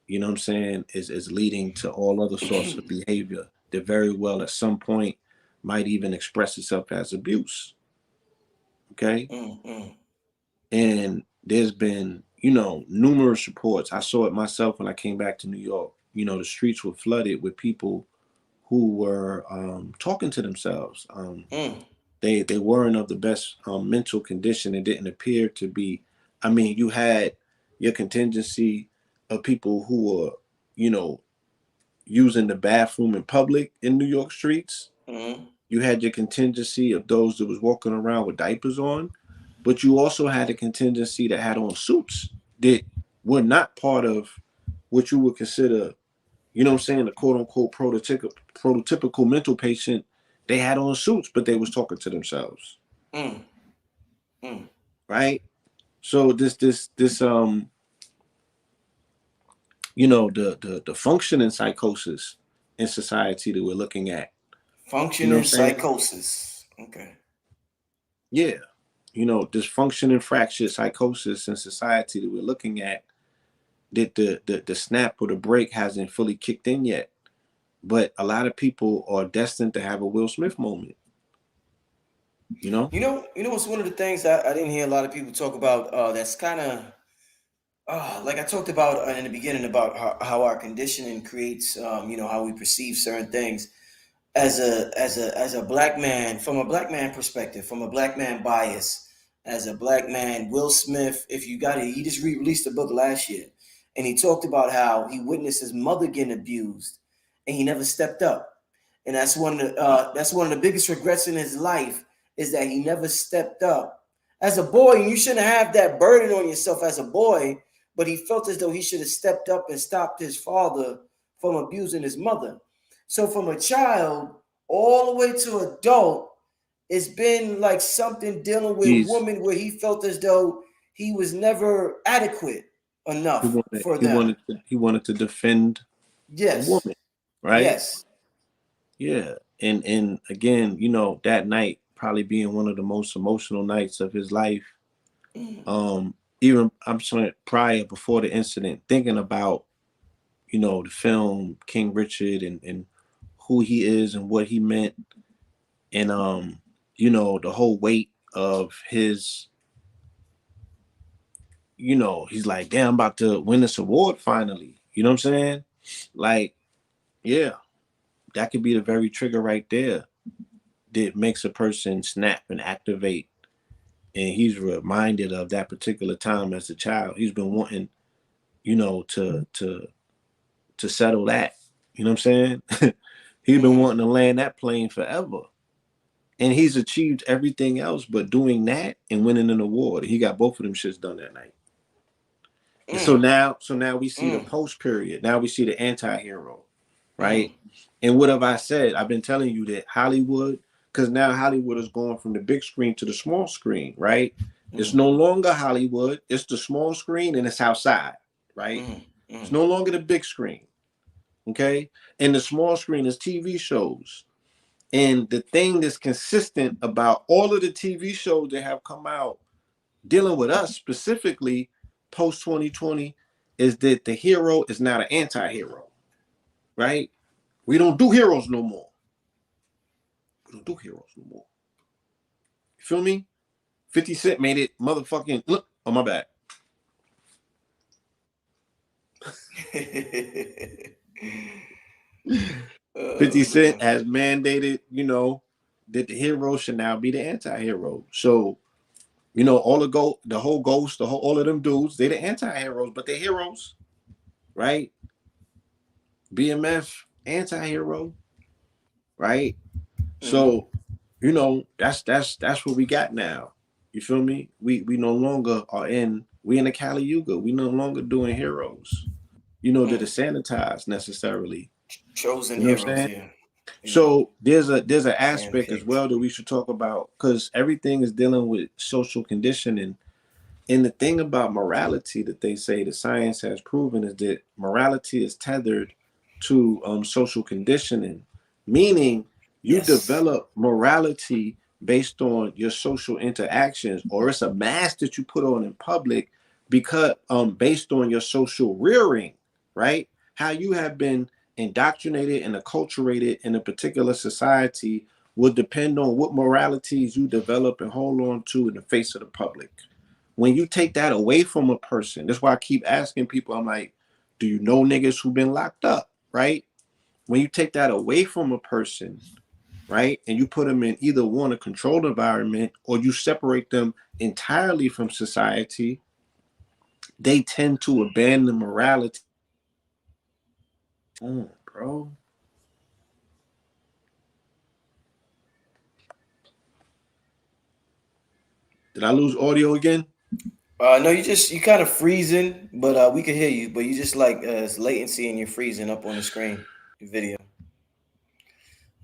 you know what I'm saying, is leading to all other sorts of behavior that very well at some point might even express itself as abuse. Okay. And there's been, you know, numerous reports. I saw it myself when I came back to New York. You know, the streets were flooded with people who were talking to themselves. They weren't of the best mental condition. It didn't appear to be. I mean, you had your contingency of people who were, you know, using the bathroom in public in New York streets. You had your contingency of those that was walking around with diapers on, but you also had a contingency that had on suits that were not part of what you would consider, you know what I'm saying, the quote unquote prototypical mental patient. They had on suits, but they was talking to themselves. Right? So this you know, the functioning psychosis in society that we're looking at. You know what Functioning I'm saying? psychosis. Okay. Yeah. You know, this functioning fractured psychosis in society that we're looking at, that the snap or the break hasn't fully kicked in yet. But a lot of people are destined to have a Will Smith moment. You know? What's one of the things I didn't hear a lot of people talk about, that's kind of like I talked about in the beginning about how our conditioning creates, how we perceive certain things. As a black man, from a black man perspective, from a black man bias, as a black man, Will Smith, if you got it, he just released a book last year, and he talked about how he witnessed his mother getting abused, and he never stepped up, and that's one of the biggest regrets in his life, is that he never stepped up as a boy. And you shouldn't have that burden on yourself as a boy, but he felt as though he should have stepped up and stopped his father from abusing his mother. So from a child all the way to adult, it's been like something dealing with He's women where he felt as though he was never adequate he enough wanted for he them. wanted to, he wanted to defend a Yes. woman, right? Yes. Yeah. And again, you know, that night probably being one of the most emotional nights of his life. Even I'm sorry, prior before the incident, thinking about, you know, the film King Richard, and who he is and what he meant, and you know, the whole weight of his, you know, he's like, damn, I'm about to win this award finally. You know what I'm saying? Like, yeah, that could be the very trigger right there that makes a person snap and activate. And he's reminded of that particular time as a child. He's been wanting, you know, to settle that. You know what I'm saying? He's been wanting to land that plane forever. And he's achieved everything else but doing that and winning an award. He got both of them shits done that night. And so now we see the post period. Now we see the anti-hero, right? And what have I said? I've been telling you that Hollywood, because now Hollywood is going from the big screen to the small screen, right? It's no longer Hollywood. It's the small screen and it's outside, right? It's no longer the big screen, okay? And the small screen is TV shows. And the thing that's consistent about all of the TV shows that have come out dealing with us specifically post 2020 is that the hero is now the anti-hero, right? We don't do heroes no more. We don't do heroes no more. You feel me? 50 Cent made it motherfucking look. Oh, my bad. 50 Cent has mandated, that the hero should now be the anti-hero. So, all the whole Ghost, all of them dudes, they're the anti-heroes, but they're heroes, right? BMF, anti-hero, right? So, that's what we got now. You feel me? We no longer are in the Kali Yuga. We no longer doing heroes, that are sanitized necessarily. Chosen You know what I'm heroes, saying? yeah. So there's an aspect as Handpicked. well that we should talk about, because everything is dealing with social conditioning. And the thing about morality that they say the science has proven is that morality is tethered to social conditioning, meaning you Yes. develop morality based on your social interactions, or it's a mask that you put on in public because based on your social rearing, right? How you have been indoctrinated and acculturated in a particular society will depend on what moralities you develop and hold on to in the face of the public. When you take that away from a person, that's why I keep asking people, I'm like, do you know niggas who've been locked up, right? When you take that away from a person, right, and you put them in either one, a controlled environment, or you separate them entirely from society, they tend to abandon morality. Oh, bro. Did I lose audio again? No, you kind of freezing, but we can hear you. But you just like it's latency and you're freezing up on the screen, the video.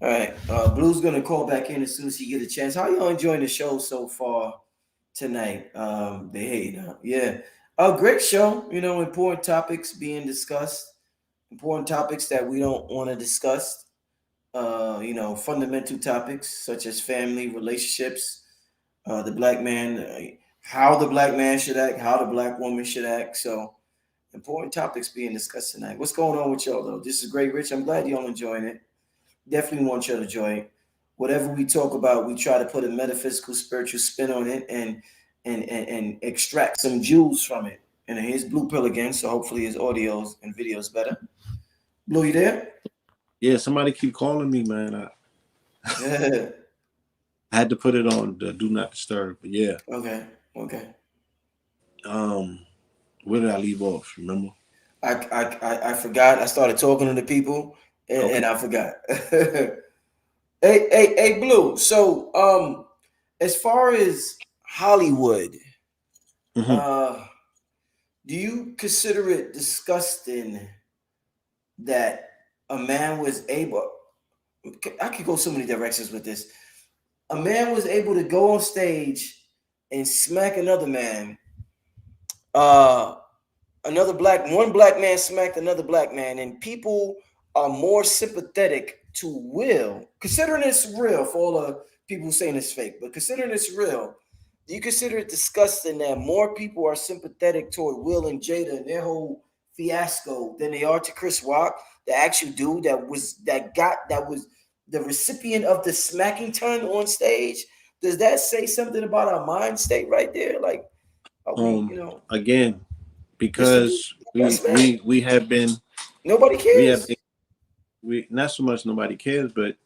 All right, Blue's gonna call back in as soon as he get a chance. How y'all enjoying the show so far tonight? The hate, yeah, great show. Important topics being discussed, important topics that we don't want to discuss. Fundamental topics such as family, relationships, the black man, how the black man should act, how the black woman should act. So important topics being discussed tonight. What's going on with y'all though? This is great, Rich. I'm glad y'all enjoying it. Definitely want y'all to join it. Whatever we talk about, we try to put a metaphysical, spiritual spin on it and extract some jewels from it. And here's Blue Pill again, so hopefully his audios and videos better. Blue, you there? Yeah, somebody keep calling me, man. I had to put it on the do not disturb, but yeah. Okay. Where did I leave off? Remember? I forgot. I started talking to the people and Okay. I forgot. Hey, Blue. So, as far as Hollywood, Mm-hmm. uh, do you consider it disgusting that a man was able? I could go so many directions with this. A man was able to go on stage and smack another man. Uh, one black man smacked another black man, and people are more sympathetic to Will, considering it's real for all the people saying it's fake, but considering it's real, do you consider it disgusting that more people are sympathetic toward Will and Jada and their whole fiasco than they are to Chris Rock, the actual dude that was the recipient of the smacking turn on stage? Does that say something about our mind state right there? Like, are we, Again, it's the dude because that we smacked. we we have been Nobody we have cares. been, we not so much nobody cares, but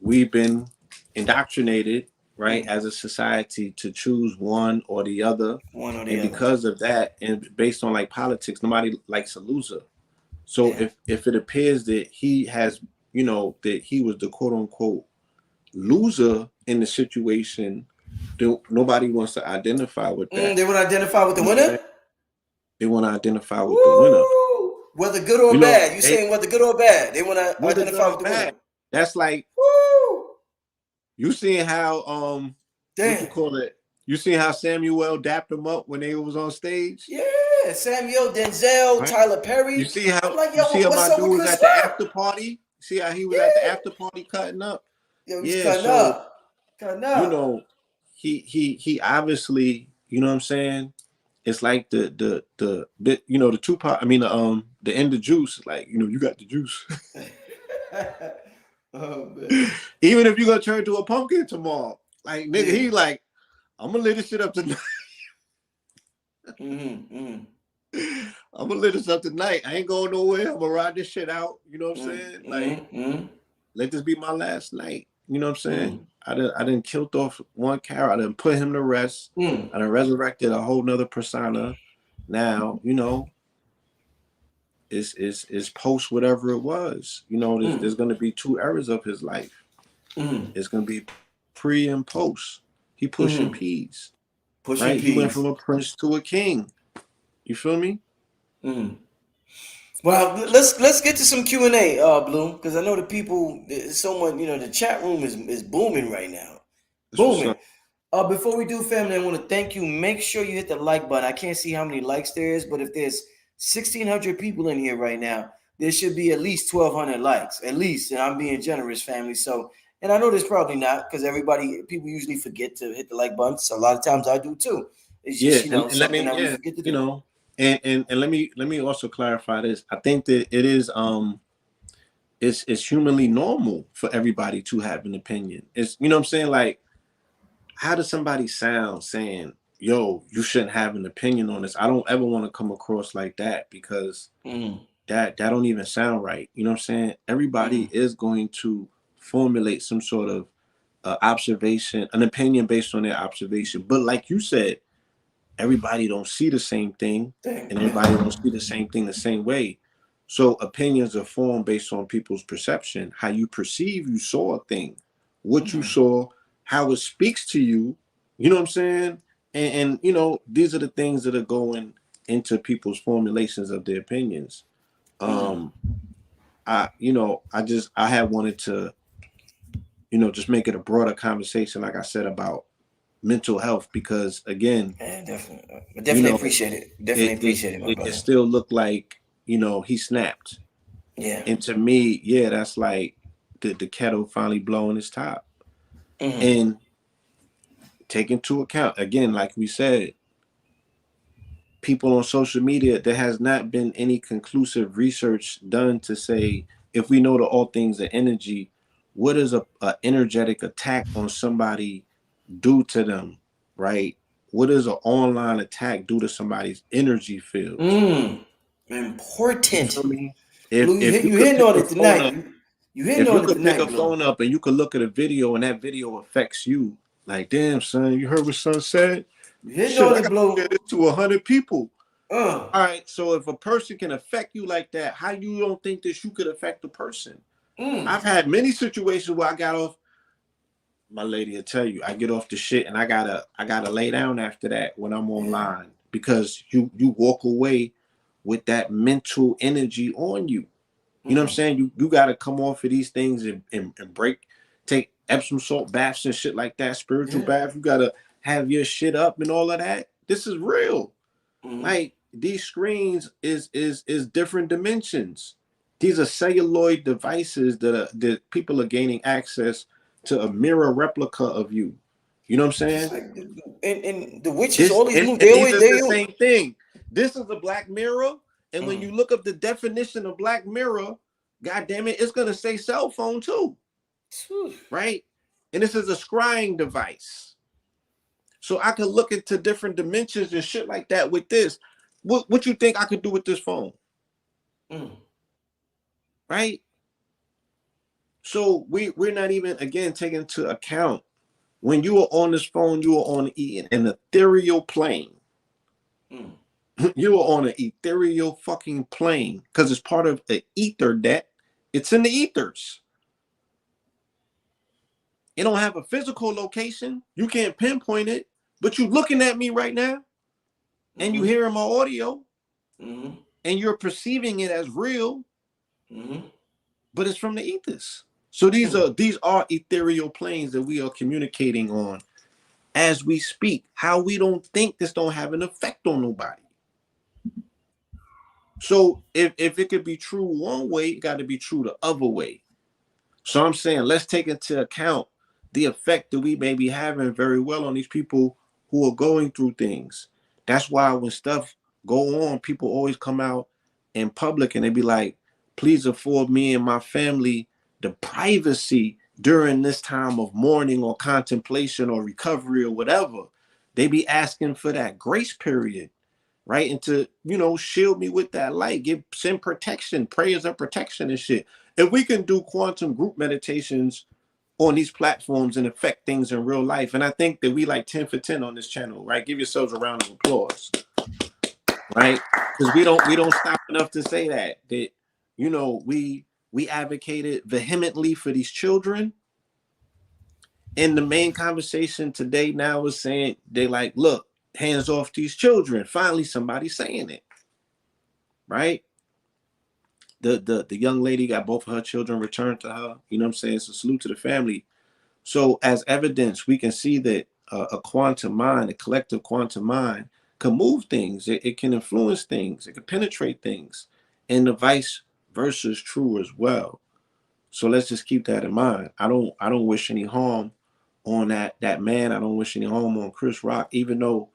we've been indoctrinated, right, Mm, as a society to choose one or the other. one or the And other. because of that, and based on like politics, nobody likes a loser. So Yeah. if it appears that he has, that he was the quote unquote loser in the situation, nobody wants to identify with that. They would identify with the You know what I'm winner. saying? They want to identify with the winner. Woo! Whether good or bad. You They saying whether good or bad? They want to whether good identify or with the winner. bad. That's like Woo! you seeing how what you Damn. call it? You see how Samuel dapped him up when they was on stage, Yeah. Samuel, Denzel, right? Tyler You Perry. see how I'm like, yo, my what's up dude with was Chris at the Rock? after party. See how he was at the Yeah. after party cutting up. Yo, he's Yeah, cutting so up. Cutting you up. know he obviously, you know what I'm saying, it's like the bit, you know, the Tupac. I mean, the end of Juice. Like, you know, you got the juice. Oh man. Even if you gonna turn to a pumpkin tomorrow, like nigga, Yeah. he like, I'm gonna lit this shit up tonight. Mm-hmm. I'm gonna lit this up tonight. I ain't going nowhere. I'm gonna ride this shit out. You know what I'm saying? Like, Mm-hmm. let this be my last night. You know what I'm saying? Mm. I done killed off one character. I done put him to rest. Mm. I done resurrected a whole nother persona. Now, you know, it's post whatever it was. You know, there's gonna be two eras of his life. Mm. It's gonna be pre and post. He pushing Mm. peas. Pushing Right? He went peas. from a prince to a king. You feel me? Mm. Well, let's get to some Q&A, Bloom, because I know the people. Someone, you know, the chat room is booming right now, That's what's booming. up. Before we do, family, I want to thank you. Make sure you hit the like button. I can't see how many likes there is, but if there's 1,600 people in here right now, there should be at least 1,200 likes, at least. And I'm being generous, family. So, and I know there's probably not, because people usually forget to hit the like button. So a lot of times I do too. It's Yeah, just, you know, and let something me, that we yeah, forget to you do. know, and let me also clarify this. I think that it is it's humanly normal for everybody to have an opinion. It's, you know what I'm saying? Like, how does somebody sound saying, yo, you shouldn't have an opinion on this? I don't ever want to come across like that, because Mm. that don't even sound right. You know what I'm saying? Everybody Mm. is going to formulate some sort of observation, an opinion based on their observation. But like you said, everybody don't see the same thing, Dang. and everybody don't see the same thing the same way. So opinions are formed based on people's perception, how you perceive you saw a thing, what you Mm. saw, how it speaks to you. You know what I'm saying? And you know, these are the things that are going into people's formulations of their opinions. Mm. Um, I have wanted to, just make it a broader conversation, like I said, about mental health, because again, Yeah, definitely. you Definitely know, appreciate it. Definitely it it appreciate it, my it brother. still looked like, he snapped. Yeah. And to me, yeah, that's like the kettle finally blowing its top. Mm. And take into account, again, like we said, people on social media, there has not been any conclusive research done to say, if we know that all things are energy, what does a energetic attack on somebody do to them, right? What does an online attack do to somebody's energy fields? Mm. You Important. feel me? Blue, If you you could hitting pick on a it phone tonight. up, You hitting if you on it could pick tonight, a Blue. phone up and you could look at a video and that video affects you, like, damn son, you heard what son said? You hitting Shit, on I it, gotta share Blue. this to 100 people. Uh. All right, so if a person can affect you like that, how you don't think that you could affect the person? Mm. I've had many situations where I got off. My lady will tell you, I get off the shit and I gotta lay down after that when I'm Yeah. online, because you walk away with that mental energy on you. You know what I'm Mm. saying? You gotta come off of these things and take Epsom salt baths and shit like that, spiritual Yeah. bath. You gotta have your shit up and all of that. This is real. Mm. Like, these screens is different dimensions. These are celluloid devices that people are gaining access to a mirror replica of you. You know what I'm Just saying? like and the witches, This all these and, movies, and they these always are the they. same thing. This is a black mirror, and when Mm. you look up the definition of black mirror, god damn it, it's gonna say cell phone too, Phew. right? And this is a scrying device. So I could look into different dimensions and shit like that with this. What you think I could do with this phone? Mm. Right? So we're not even, again, taking into account, when you are on this phone, you are on an ethereal plane. Mm. You are on an ethereal fucking plane, because it's part of the ether debt. It's in the ethers. It don't have a physical location. You can't pinpoint it, but you looking at me right now, and you Mm. hearing my audio, Mm. and you're perceiving it as real, Mm. but it's from the ethers. So these Mm. are ethereal planes that we are communicating on as we speak. How we don't think this don't have an effect on nobody. So if it could be true one way, it got to be true the other way. So I'm saying, let's take into account the effect that we may be having very well on these people who are going through things. That's why when stuff go on, people always come out in public and they be like, please afford me and my family the privacy during this time of mourning or contemplation or recovery or whatever. They be asking for that grace period, right? And to, shield me with that light, send protection, prayers of protection and shit. If we can do quantum group meditations on these platforms and affect things in real life, and I think that we like 10 for 10 on this channel, right? Give yourselves a round of applause, right? Because we don't stop enough to say that we advocated vehemently for these children. And the main conversation today now is saying they like, look, hands off these children. Finally, somebody saying it, right? The young lady got both of her children returned to her. You know what I'm saying? So salute to the family. So as evidence, we can see that a quantum mind, a collective quantum mind, can move things. It can influence things. It can penetrate things, and the vice versa is true as well. So let's just keep that in mind. I don't wish any harm on that man. I don't wish any harm on Chris Rock, even though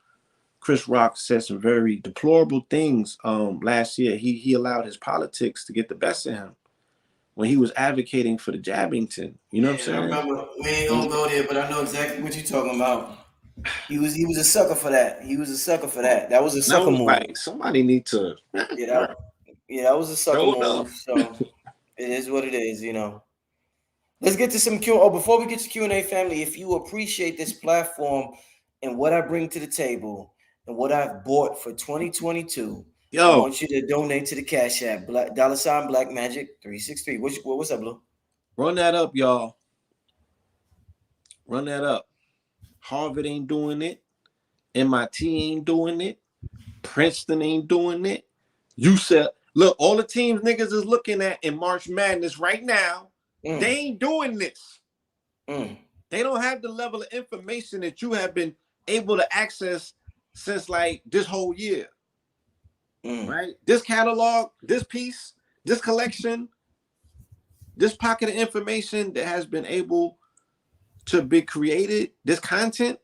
Chris Rock said some very deplorable things last year. He allowed his politics to get the best of him when he was advocating for the Jabbington. You know what I'm saying? I remember, we ain't gonna go there, but I know exactly what you're talking about. He was a sucker for that. He was a sucker for that. That was a sucker move. Like, somebody need to that was a sucker move. So it is what it is, Let's get to some Q. Oh, before we get to Q&A, family, if you appreciate this platform and what I bring to the table and what I've bought for 2022, I want you to donate to the Cash App, $ Black Magic 363. What's up, Blue? Run that up, y'all. Run that up. Harvard ain't doing it. MIT ain't doing it. Princeton ain't doing it. You said, look, all the teams niggas is looking at in March Madness right now, they ain't doing this. They don't have the level of information that you have been able to access since like this whole year. Right? This catalog, this piece, this collection, this pocket of information that has been able to be created, this content.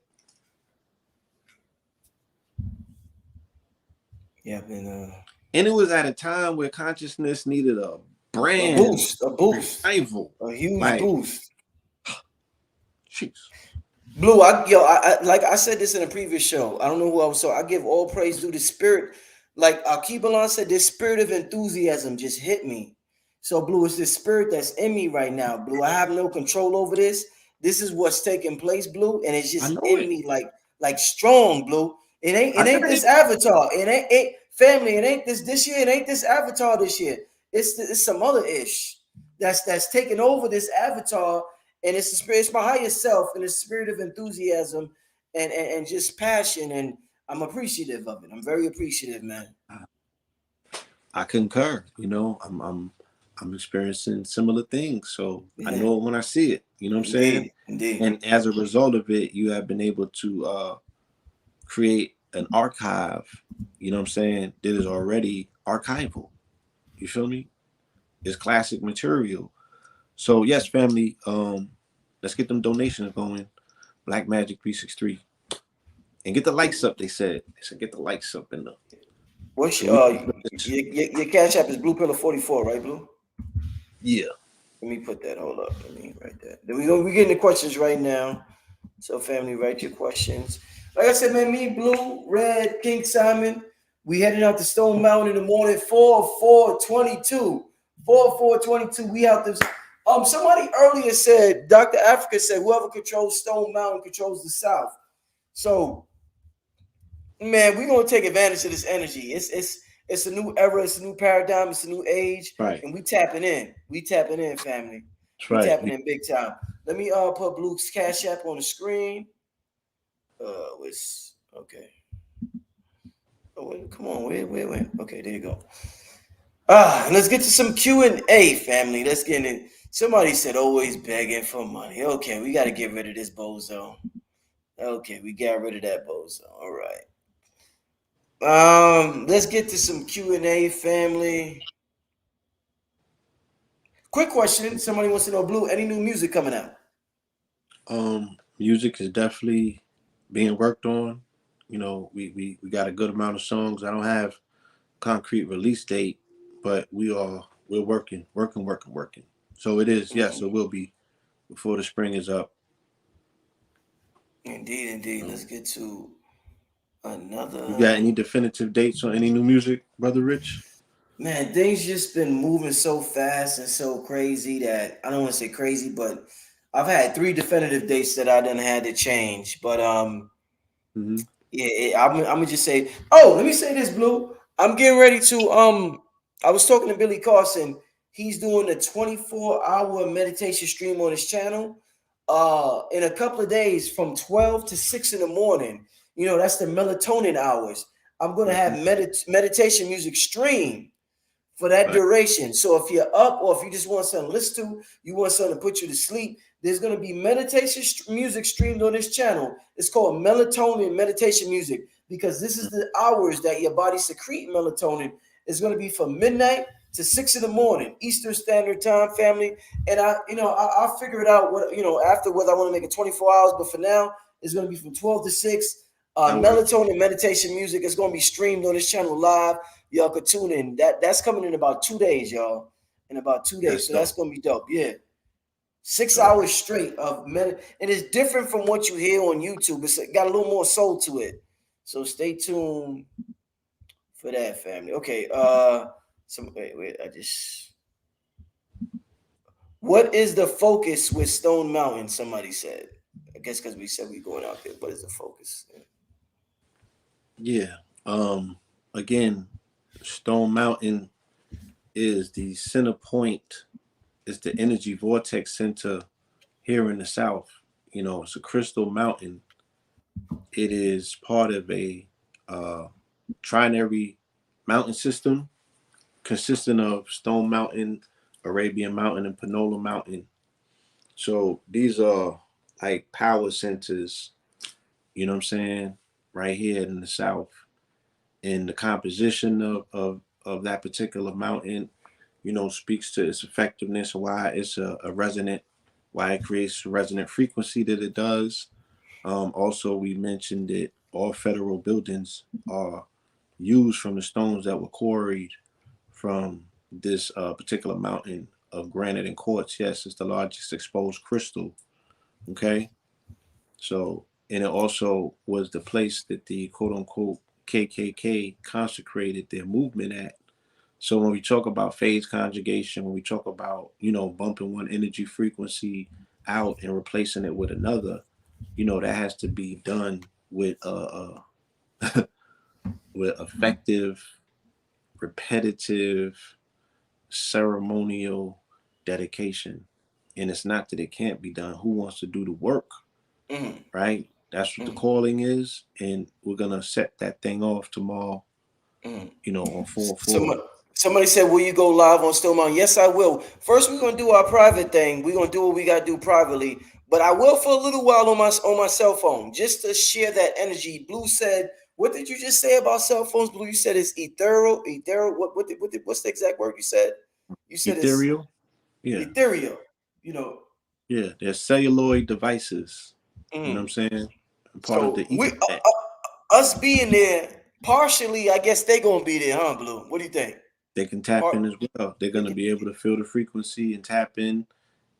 Yeah, and it was at a time where consciousness needed a brand, a boost, revival, a huge boost. Jeez. Blue, I like I said this in a previous show. I don't know who I was. So I give all praise to the spirit. Like Akibalon said, this spirit of enthusiasm just hit me. So Blue, it's this spirit that's in me right now. Blue, I have no control over this. This is what's taking place, Blue, and it's just in me, like strong, Blue. It ain't this Avatar. It ain't family. It ain't this year. It ain't this Avatar this year. It's some other ish that's taking over this Avatar. And it's the spirit, it's my higher self, and the spirit of enthusiasm and just passion. And I'm appreciative of it. I'm very appreciative, man. I concur. I'm experiencing similar things. So I know it when I see it. You know what I'm saying? Indeed. And as a result of it, you have been able to create an archive, you know what I'm saying, that is already archival. You feel me? It's classic material. So yes, family, let's get them donations going. Black Magic 363. And get the likes up, they said. They said get the likes up in the. What's your Cash App is Blue Pillar 44, right, Blue? Yeah. Let me put that. Hold up. Let me write that. Then we're getting the questions right now. So family, write your questions. Like I said, man, me, Blue, Red, King Simon, we heading out to Stone Mountain in the morning, 4/4/22. 4/4/22. We out this. Somebody earlier said, Dr. Africa said, whoever controls Stone Mountain controls the South. So, man, we're gonna take advantage of this energy. It's a new era, it's a new paradigm, it's a new age, right? And we tapping in. We tapping in, family. That's right. Tapping in big time. Let me put Blue's Cash App on the screen. It's okay. Oh, wait, come on, wait. Okay, there you go. Let's get to some Q&A, family. Let's get in. Somebody said always begging for money. Okay, we got to get rid of this bozo. Okay, we got rid of that bozo. All right. Let's get to some Q&A, family. Quick question. Somebody wants to know, Blue, any new music coming out? Music is definitely being worked on. You know, we got a good amount of songs. I don't have concrete release date, but we're working. So it is, yes, it will be before the spring is up. Indeed. So, Let's get to you got another. any definitive dates on any new music, brother Rich? Man, things just been moving so fast and so crazy that I don't want to say crazy, but I've had three definitive dates that I done had to change. But Mm-hmm. yeah, I'm gonna just say. Oh, let me say this, Blue. I'm getting ready to. I was talking to Billy Carson. He's doing a 24-hour meditation stream on his channel. In a couple of days, from 12 to 6 in the morning. You know, that's the melatonin hours. I'm gonna have Mm-hmm. meditation music stream for that Right. duration. So if you're up or if you just want something to listen to, you want something to put you to sleep, there's going to be meditation music streamed on this channel. It's called melatonin meditation music because this is the hours that your body secrete melatonin. It's going to be from midnight to 6 in the morning, Eastern Standard Time, family. And I'll figure it out after whether I want to make it 24 hours, but for now, it's going to be from 12 to 6. That works. Melatonin meditation music is going to be streamed on this channel live. Y'all could tune in. That's coming in about 2 days, y'all. In about 2 days. That's So that's dope. gonna be dope. Yeah. Six Dope. hours straight of and it's different from what you hear on YouTube. It's got a little more soul to it. So stay tuned for that, family. Okay. Wait. What is the focus with Stone Mountain? Somebody said. I guess because we said we going out there. What is the focus? Yeah. Again, Stone Mountain is the center point, is the energy vortex center here in the South. You know, it's a crystal mountain. It is part of a uh, trinary mountain system consisting of Stone Mountain, Arabian Mountain, and Panola Mountain. So these are like power centers, you know what I'm saying, right here in the South. And the composition of that particular mountain, you know, speaks to its effectiveness, why it's a resonant, why it creates a resonant frequency that it does. Also, we mentioned that all federal buildings are used from the stones that were quarried from this particular mountain of granite and quartz. Yes, it's the largest exposed crystal. Okay. So, and it also was the place that the quote unquote KKK consecrated their movement at. So when we talk about phase conjugation, when we talk about, you know, bumping one energy frequency out and replacing it with another, you know, that has to be done with with effective, repetitive, ceremonial dedication. And it's not that it can't be done. Who wants to do the work? Mm, Right? That's what the mm, calling is. And we're gonna set that thing off tomorrow, mm. you know, on 4/4. Somebody said, "Will you go live on Stone Mountain?" Yes, I will. First, we're gonna do our private thing. We're gonna do what we gotta do privately, but I will for a little while on my cell phone just to share that energy. Blue said, "What did you just say about cell phones?" Blue, you said it's ethereal. Ethereal. What's the exact word you said? You said it's Ethereal. Yeah. ethereal. You know. Yeah. They're celluloid devices. You know what I'm Mm. saying? Part of the So Ethernet. us being there partially, I guess they gonna be there, huh, Blue? What do you think? They can tap Part. in as well. They're They gonna can, be able to feel the frequency and tap in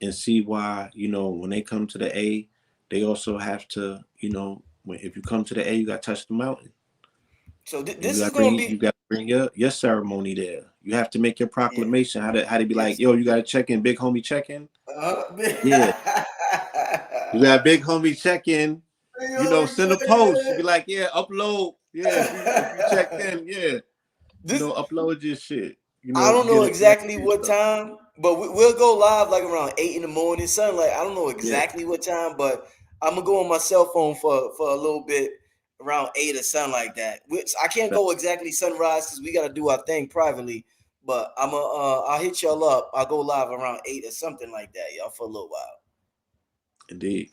and see why, you know, when they come to the A, they also have to, you know, if you come to the A, you got to touch the mountain, so and this is gonna be you got to bring your ceremony there. You have to make your yeah. proclamation. How to be like, Yes. yo, you got to check in, big homie, check in. Uh, Yeah, you got big homie check in. You know, yo, send a post. You be like, yeah, upload. Yeah, if you checked in, yeah, you this know, upload your shit. You I know, don't know get it exactly to what yourself. time, but we'll go live like around 8 in the morning, something like I don't know Yeah, exactly what time, but I'm gonna go on my cell phone for a little bit around 8 or something like that. Which I can't go exactly sunrise because we gotta do our thing privately. But I'll hit y'all up. I'll go live around 8 or something like that, y'all, for a little while. indeed.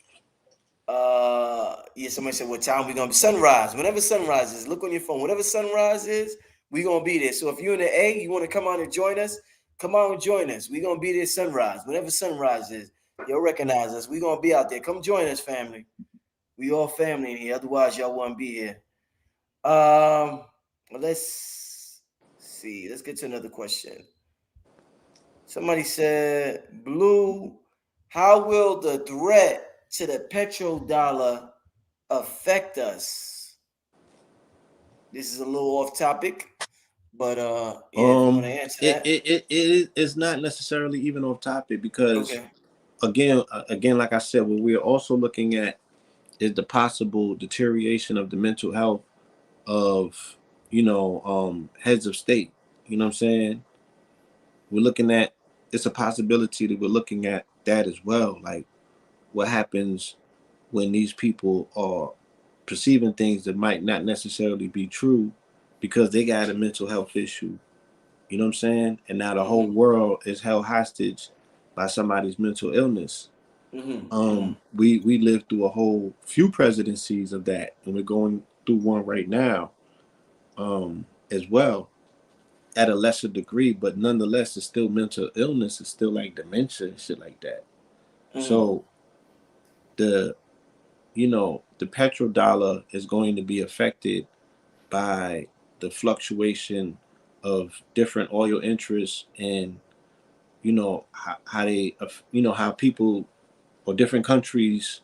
Yeah, somebody said what time we gonna be sunrise. Whenever sunrise is, look on your phone. Whatever sunrise is, we gonna be there. So if you're in the A, you want to come on and join us, come on and join us. We gonna be there sunrise. Whenever sunrise is, you'll recognize us. We gonna be out there. Come join us, family. We all family in here. Otherwise, y'all wouldn't be here. Let's see. Let's get to another question. Somebody said, Blue, how will the threat to the petrodollar affect us? This is a little off topic, but yeah, if you want to answer that. It is not necessarily even off topic because Okay. again, like I said, what we're also looking at is the possible deterioration of the mental health of heads of state. You know what I'm saying? We're looking at it's a possibility that we're looking at that as well. Like what happens when these people are perceiving things that might not necessarily be true because they got a mental health issue. You know what I'm saying? And now the whole Mm-hmm. world is held hostage by somebody's mental illness. Mm-hmm. We lived through a whole few presidencies of that, and we're going through one right now, as well, at a lesser degree, but nonetheless, it's still mental illness. It's still like dementia and shit like that. Mm-hmm. So the the petrodollar is going to be affected by the fluctuation of different oil interests and how they how people or different countries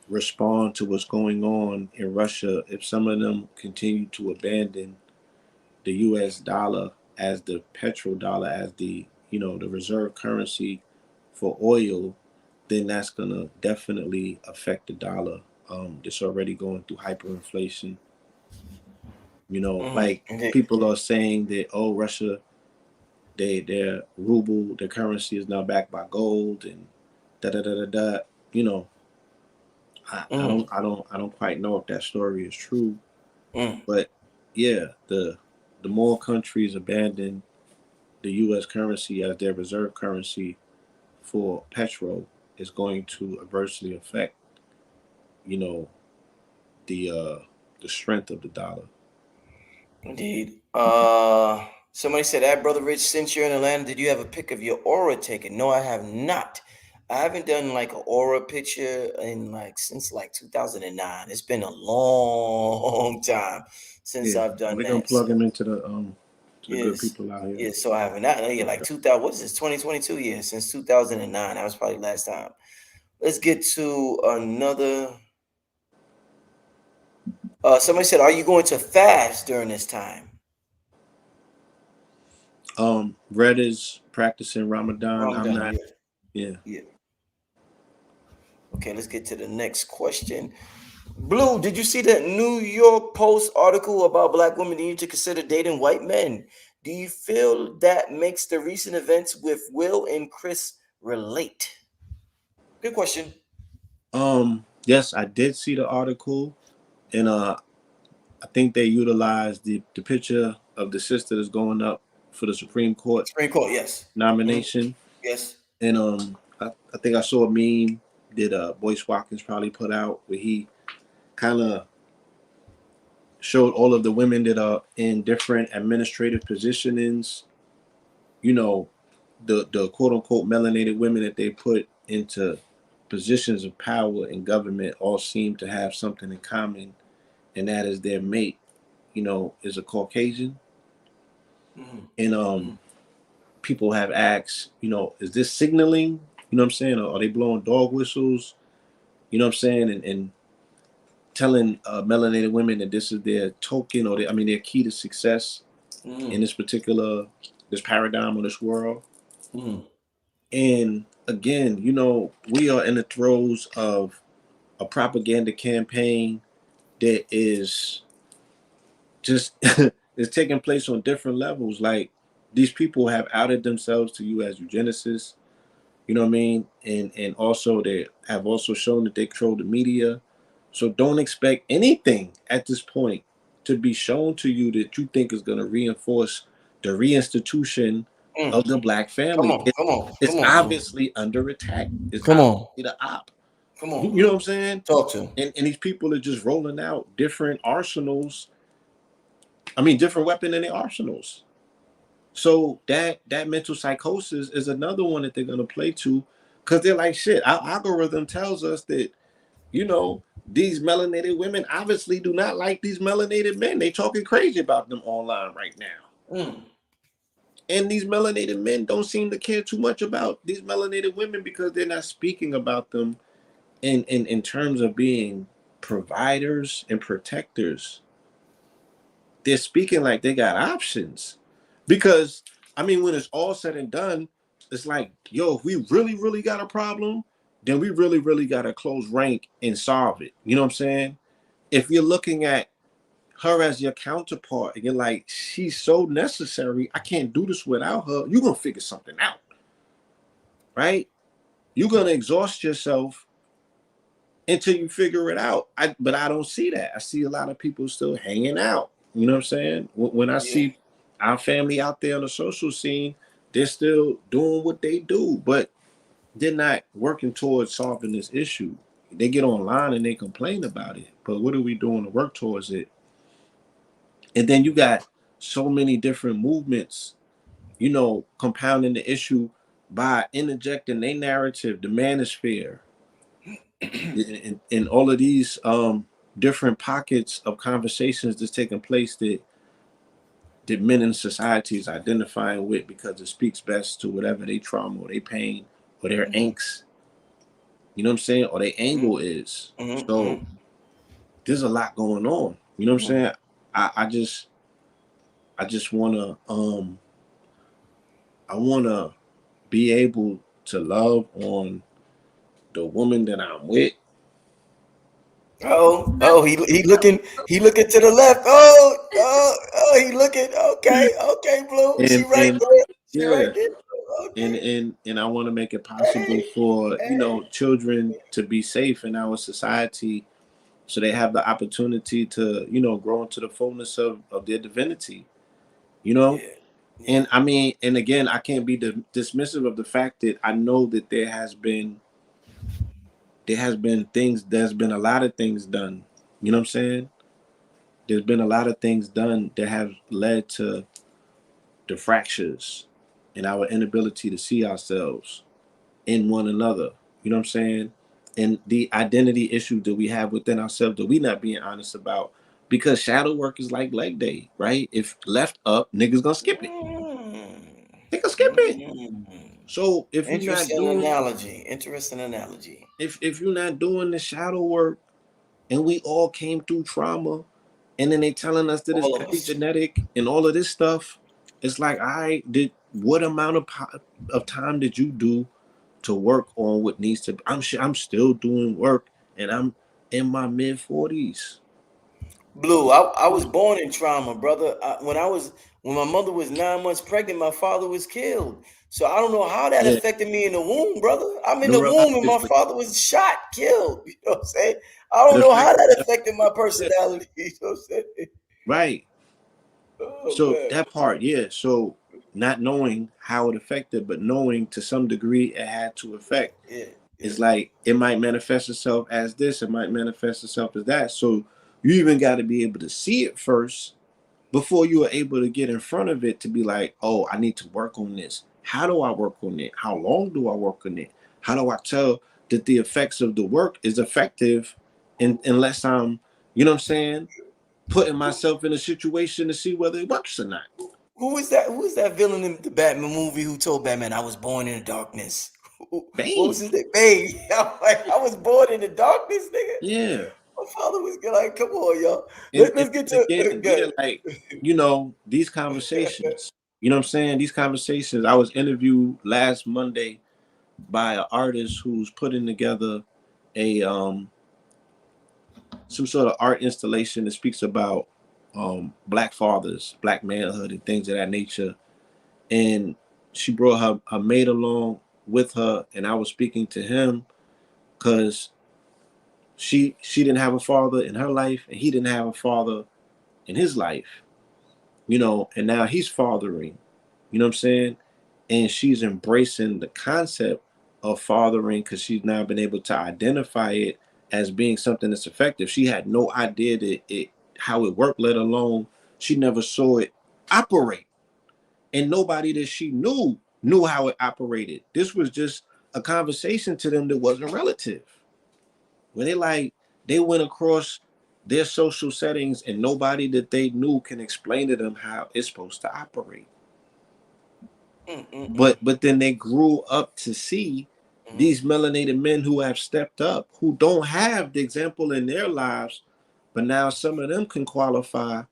respond to what's going on in Russia if some of them continue to abandon the US dollar as the petrodollar as the the reserve currency for oil, then that's gonna definitely affect the dollar. It's already going through hyperinflation. Mm-hmm. Like Okay. people are saying that Russia, their ruble, their currency is now backed by gold and da da da da da. You know, Mm-hmm. I don't quite know if that story is true, Mm-hmm. but yeah, the more countries abandon the U.S. currency as their reserve currency for petrol is going to adversely affect you know the uh the strength of the dollar. Indeed. Somebody said, "That brother Rich, since you're in Atlanta, did you have a pic of your aura taken?" No, I have not. I haven't done like an aura picture in like since like 2009. It's been a long time since Yeah, I've done we're gonna that. plug So him into the good yes, people out here. yes. So I haven't. Not yeah, like 2000. What is this? 2022 years since 2009. That was probably last time. Let's get to another. Somebody said, "Are you going to fast during this time?" Red is practicing Ramadan. I'm Ramadan. not. Yeah, Yeah. yeah. Okay, let's get to the next question. Blue, did you see that New York Post article about black women needing to consider dating white men? Do you feel that makes the recent events with Will and Chris relate? Good question. Yes, I did see the article, and I think they utilized the picture of the sister that's going up for the Supreme Court Supreme Court, yes. Mhm. nomination, Yes. and I think I saw a meme that Boyce Watkins probably put out where he kind of showed all of the women that are in different administrative positionings. You know, the quote unquote melanated women that they put into positions of power in government all seem to have something in common, and that is their mate. Is a Caucasian, Mhm. and Mhm. people have asked, is this signaling? You know what I'm saying? Or are they blowing dog whistles? You know what I'm saying? And telling melanated women that this is their token, or their key to success in Mhm. this paradigm of this world. Mhm. And again, we are in the throes of a propaganda campaign that is just is taking place on different levels. Like these people have outed themselves to you as eugenicists, you know what I mean? And also they have also shown that they control the media. So don't expect anything at this point to be shown to you that you think is going to reinforce the reinstitution Mm. of the black Come family. on, come on, It's come on, Blue. obviously under attack. It's Come on, obviously the op. come You on, know what Blue. I'm saying? Talk to him. And these people are just rolling out different arsenals. I mean, different weapon in their arsenals. So that mental psychosis is another one that they're gonna play to, because they're like, shit. Our algorithm tells us that You know, these melanated women obviously do not like these melanated men. They talking crazy about them online right now. Mm. And these melanated men don't seem to care too much about these melanated women because they're not speaking about them in terms of being providers and protectors. They're speaking like they got options. Because I mean, when it's all said and done, it's like, yo, if we really, really got a problem, then we really, really got to close rank and solve it. You know what I'm saying? If you're looking at her as your counterpart and you're like, she's so necessary, I can't do this without her, you're gonna figure something out, right? You're gonna exhaust yourself until you figure it out. But I don't see that. I see a lot of people still hanging out. You know what I'm saying? When I Yeah. see our family out there on the social scene, they're still doing what they do, but they're not working towards solving this issue. They get online and they complain about it, but what are we doing to work towards it? And then you got so many different movements, you know, compounding the issue by interjecting their narrative, the manosphere, in all of these different pockets of conversations that's taking place that men in society is identifying with because it speaks best to whatever they trauma or their pain or their Mm-hmm. angst, you know what I'm saying, or their Mm-hmm. angle is. So Mm-hmm. there's a lot going on. You know what I'm Mm-hmm. saying? I just wanna be able to love on the woman that I'm with. Oh, he looking to the left. He looking. Okay, Blue. She right And there. She right yeah, there. Okay. and I want to make it possible Hey, for, you hey. know, children to be safe in our society so they have the opportunity to, you know, grow into the fullness of their divinity, you know. Yeah, yeah. And I mean, and again, I can't be dismissive of the fact that I know that there has been things, there's been a lot of things done, you know what I'm saying. There's been a lot of things done that have led to the fractures in our inability to see ourselves in one another. You know what I'm saying? And the identity issues that we have within ourselves that we not being honest about. Because shadow work is like leg day, right? If left up, niggas gonna skip it. Mm, They gonna skip it. mm. So if you're not Interesting doing analogy. Interesting analogy. if you're not doing the shadow work, and we all came through trauma, and then they telling us that it's All of us. epigenetic and all of this stuff, it's like, I did, what amount of time did you do to work on what needs to be? I'm still doing work, and I'm in my mid 40s. Blue, I was born in trauma, brother. When my mother was 9 months pregnant, my father was killed. So I don't know how that Yeah, affected me in the womb, brother. I'm in the womb and my neurologically father was shot, killed. You know what I'm saying? I it don't know how affected. that affected my personality. You know what I'm saying? Right. Oh So man. that part, yeah. So not knowing how it affected, but knowing to some degree it had to affect. Yeah, yeah. It's like it might manifest itself as this, it might manifest itself as that. So you even got to be able to see it first before you are able to get in front of it to be like, oh, I need to work on this. How do I work on it? How long do I work on it? How do I tell that the effects of the work is effective unless I'm, you know what I'm saying, putting Who, myself in a situation to see whether it works or not? who is that? Who is that villain in the Batman movie who told Batman I was born in the darkness? What was Bane. his name? Bane. I'm like, I was born in the darkness, nigga. Yeah. My father was like, come on, y'all. And Let's get to again, yeah, good. like, you know, these conversations, you know what I'm saying? These conversations, I was interviewed last Monday by an artist who's putting together a some sort of art installation that speaks about black fathers, black manhood, and things of that nature. And she brought her mate along with her, and I was speaking to him because she didn't have a father in her life, and he didn't have a father in his life, you know, and now he's fathering, you know what I'm saying? And she's embracing the concept of fathering because she's now been able to identify it as being something that's effective. She had no idea that it how it worked, let alone she never saw it operate. And nobody that she knew how it operated. This was just a conversation to them that wasn't relative, where they went across their social settings and nobody that they knew can explain to them how it's supposed to operate. But then they grew up to see these melanated men who have stepped up, who don't have the example in their lives, but now some of them can qualify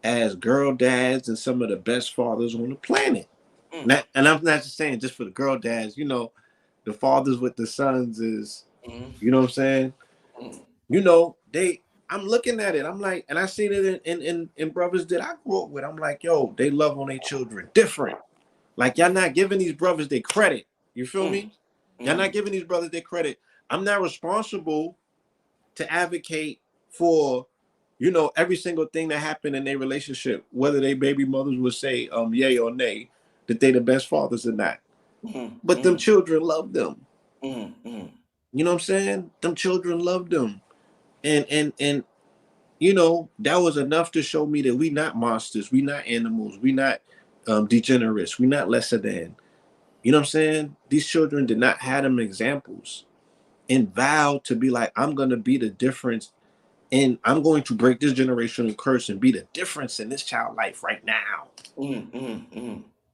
as girl dads and some of the best fathers on the planet. And I'm not just saying just for the girl dads, the fathers with the sons is, you know what I'm saying? I'm looking at it. I'm like, and I seen it in brothers that I grew up with. I'm like, yo, they love on their children different. Like, y'all not giving these brothers their credit. You feel me? Y'all not giving these brothers their credit. I'm not responsible to advocate for, every single thing that happened in their relationship, whether they baby mothers would say yay or nay, that they the best fathers or not. But them children love them. You know what I'm saying? Them children love them. And that was enough to show me that we not monsters, we not animals, we not degenerates, we not lesser than. You know what I'm saying? These children did not have them examples and vowed to be like, I'm going to be the difference, and I'm going to break this generational curse and be the difference in this child life right now.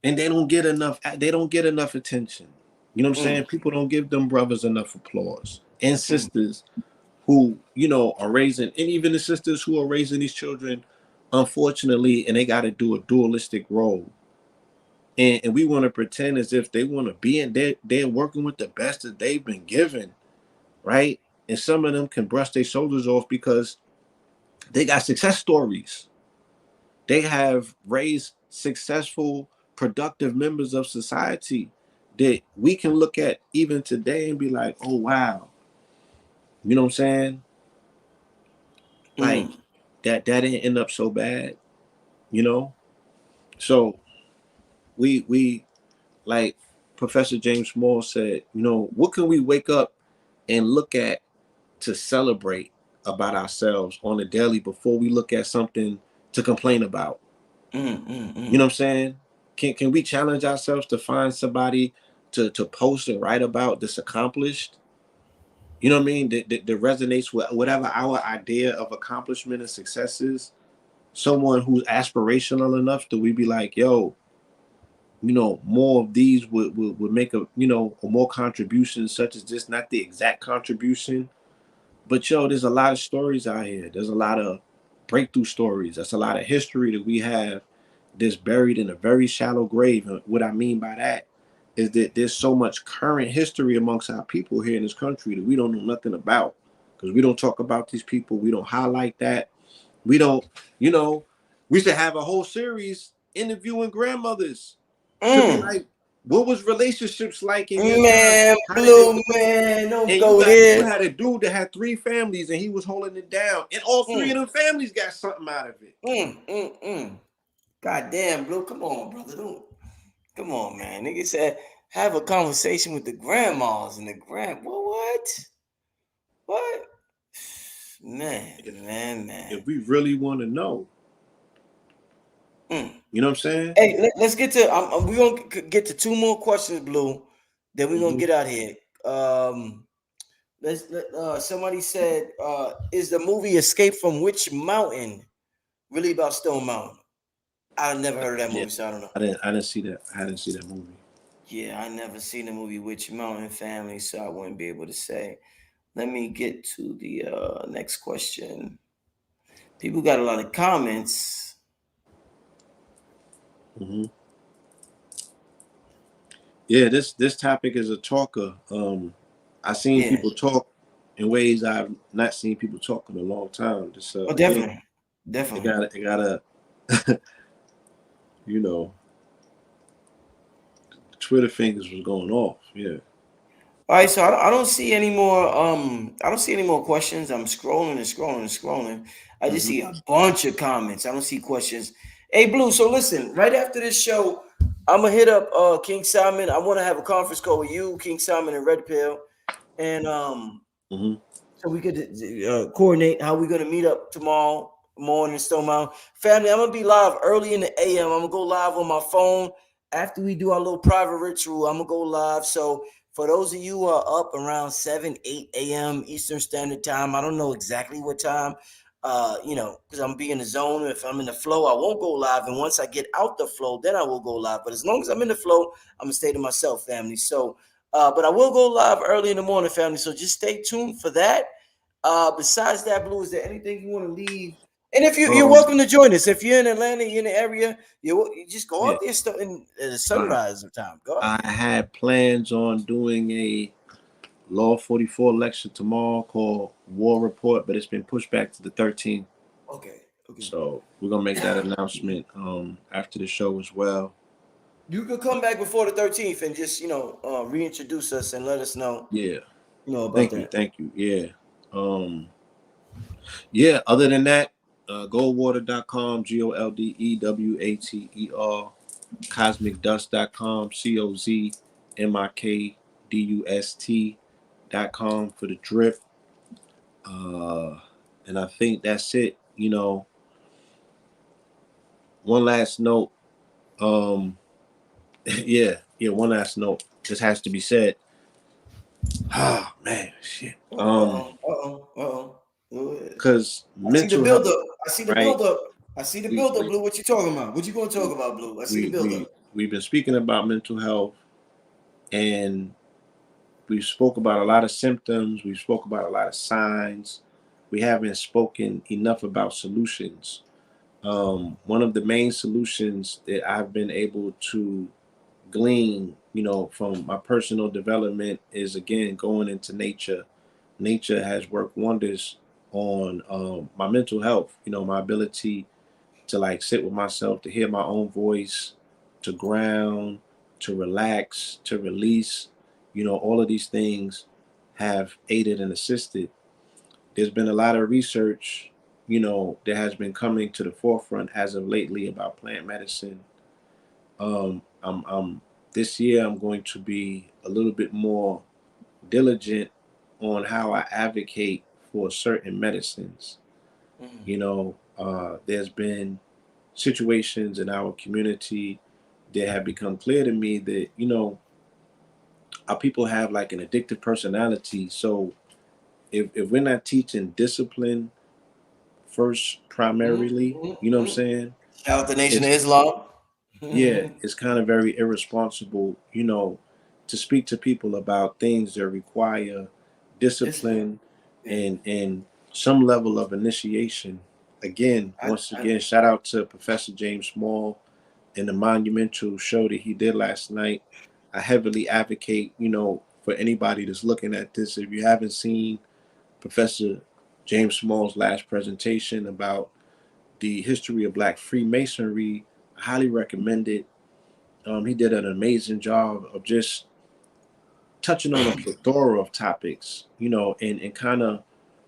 And they don't get enough attention. You know what I'm saying? People don't give them brothers enough applause, and sisters who, are raising, and even the sisters who are raising these children, unfortunately, and they got to do a dualistic role. And we want to pretend as if they want to be in there, they're working with the best that they've been given, right? And some of them can brush their shoulders off because they got success stories. They have raised successful, productive members of society that we can look at even today and be like, oh, wow. You know what I'm saying? Like, that didn't end up so bad, So we like Professor James Small said, what can we wake up and look at to celebrate about ourselves on a daily before we look at something to complain about? You know what I'm saying? Can we challenge ourselves to find somebody to post and write about that's accomplished? You know what I mean? That resonates with whatever our idea of accomplishment and success is. Someone who's aspirational enough that we be like, yo, more of these would make a more contributions such as this, not the exact contribution, but there's a lot of stories out here. There's a lot of breakthrough stories. That's a lot of history that we have that's buried in a very shallow grave. And what I mean by that is that there's so much current history amongst our people here in this country that we don't know nothing about, because we don't talk about these people. We don't highlight that. We don't, we should have a whole series interviewing grandmothers to be like, what was relationships like in your man, time? Blue, man, don't and go there. You had a dude that had 3 families and he was holding it down, and all 3 of them families got something out of it. God damn, Blue, come on, brother, come on, man. Nigga said have a conversation with the grandmas and the what? Man. If we really want to know, you know what I'm saying? Hey, let's get to. We're gonna get to 2 more questions, Blue. Then we're gonna get out here. Somebody said, "Is the movie Escape from Witch Mountain really about Stone Mountain?" I've never heard of that movie, so I don't know. I didn't see that. I didn't see that movie. Yeah, I never seen the movie Witch Mountain family, so I wouldn't be able to say. Let me get to the next question. People got a lot of comments. Yeah, this topic is a talker. I seen people talk in ways I've not seen people talk in a long time. Just, definitely. It gotta, Twitter fingers was going off. Yeah. All right, so I don't see any more. I don't see any more questions. I'm scrolling and scrolling and scrolling. I just see a bunch of comments. I don't see questions. Hey, Blue. So listen, right after this show, I'm gonna hit up King Simon. I want to have a conference call with you, King Simon, and Red Pill, and so we could coordinate how we're gonna meet up tomorrow morning in Stone Mountain. Family, I'm gonna be live early in the AM. I'm gonna go live on my phone after we do our little private ritual. I'm gonna go live. So For those of you who are up around 7, 8 a.m. Eastern Standard Time, I don't know exactly what time, because I'm being in the zone. If I'm in the flow, I won't go live. And once I get out the flow, then I will go live. But as long as I'm in the flow, I'm going to stay to myself, family. So, but I will go live early in the morning, family. So just stay tuned for that. Besides that, Blue, is there anything you want to leave? And if you're Um, welcome to join us. If you're in Atlanta, you're in the area, you just go yeah, out there in the I, sunrise time. Go out I there. had plans on doing a Law 44 lecture tomorrow called War Report, but it's been pushed back to the 13th. Okay. Okay. So we're gonna make that announcement after the show as well. You could come back before the 13th and just reintroduce us and let us know Yeah. about that. Thank you. Yeah. Um, yeah, other than that, goldwater.com, GOLDEWATER, cosmicdust.com, COZMIKDUST.com for the drip. And I think that's it. One last note. One last note. This has to be said. Oh man, shit. Because I see the mental health, buildup. I see the right? buildup. I see the We buildup, we Blue. What you talking about? What you gonna talk we about, Blue? I see the we buildup. we we've been speaking about mental health, and we spoke about a lot of symptoms. We spoke about a lot of signs. We haven't spoken enough about solutions. One of the main solutions that I've been able to glean, from my personal development is again going into nature. Nature has worked wonders on my mental health. My ability to like sit with myself, to hear my own voice, to ground, to relax, to release. All of these things have aided and assisted. There's been a lot of research, that has been coming to the forefront as of lately about plant medicine. I'm this year I'm going to be a little bit more diligent on how I advocate for certain medicines. There's been situations in our community that have become clear to me that our people have like an addictive personality. So if we're not teaching discipline first primarily, you know what I'm Mm-hmm. saying? Shout out the Nation of It's Islam. Yeah, it's kind of very irresponsible, to speak to people about things that require Islam. discipline Yeah. and some level of initiation. Again, once I again, shout out to Professor James Small and the monumental show that he did last night. I heavily advocate, for anybody that's looking at this. If you haven't seen Professor James Small's last presentation about the history of Black Freemasonry, I highly recommend it. He did an amazing job of just touching on a plethora of topics, and kind of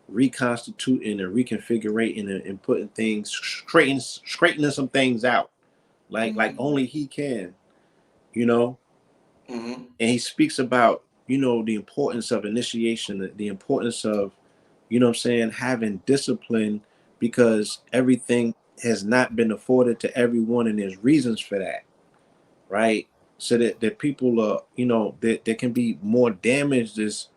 reconstituting and reconfiguring and putting things straightening some things out, like only he can, you know. Mm-hmm. And he speaks about the importance of initiation, the importance of what I'm saying, having discipline, because everything has not been afforded to everyone, and there's reasons for that, right? So that people are, that there can be more damage that's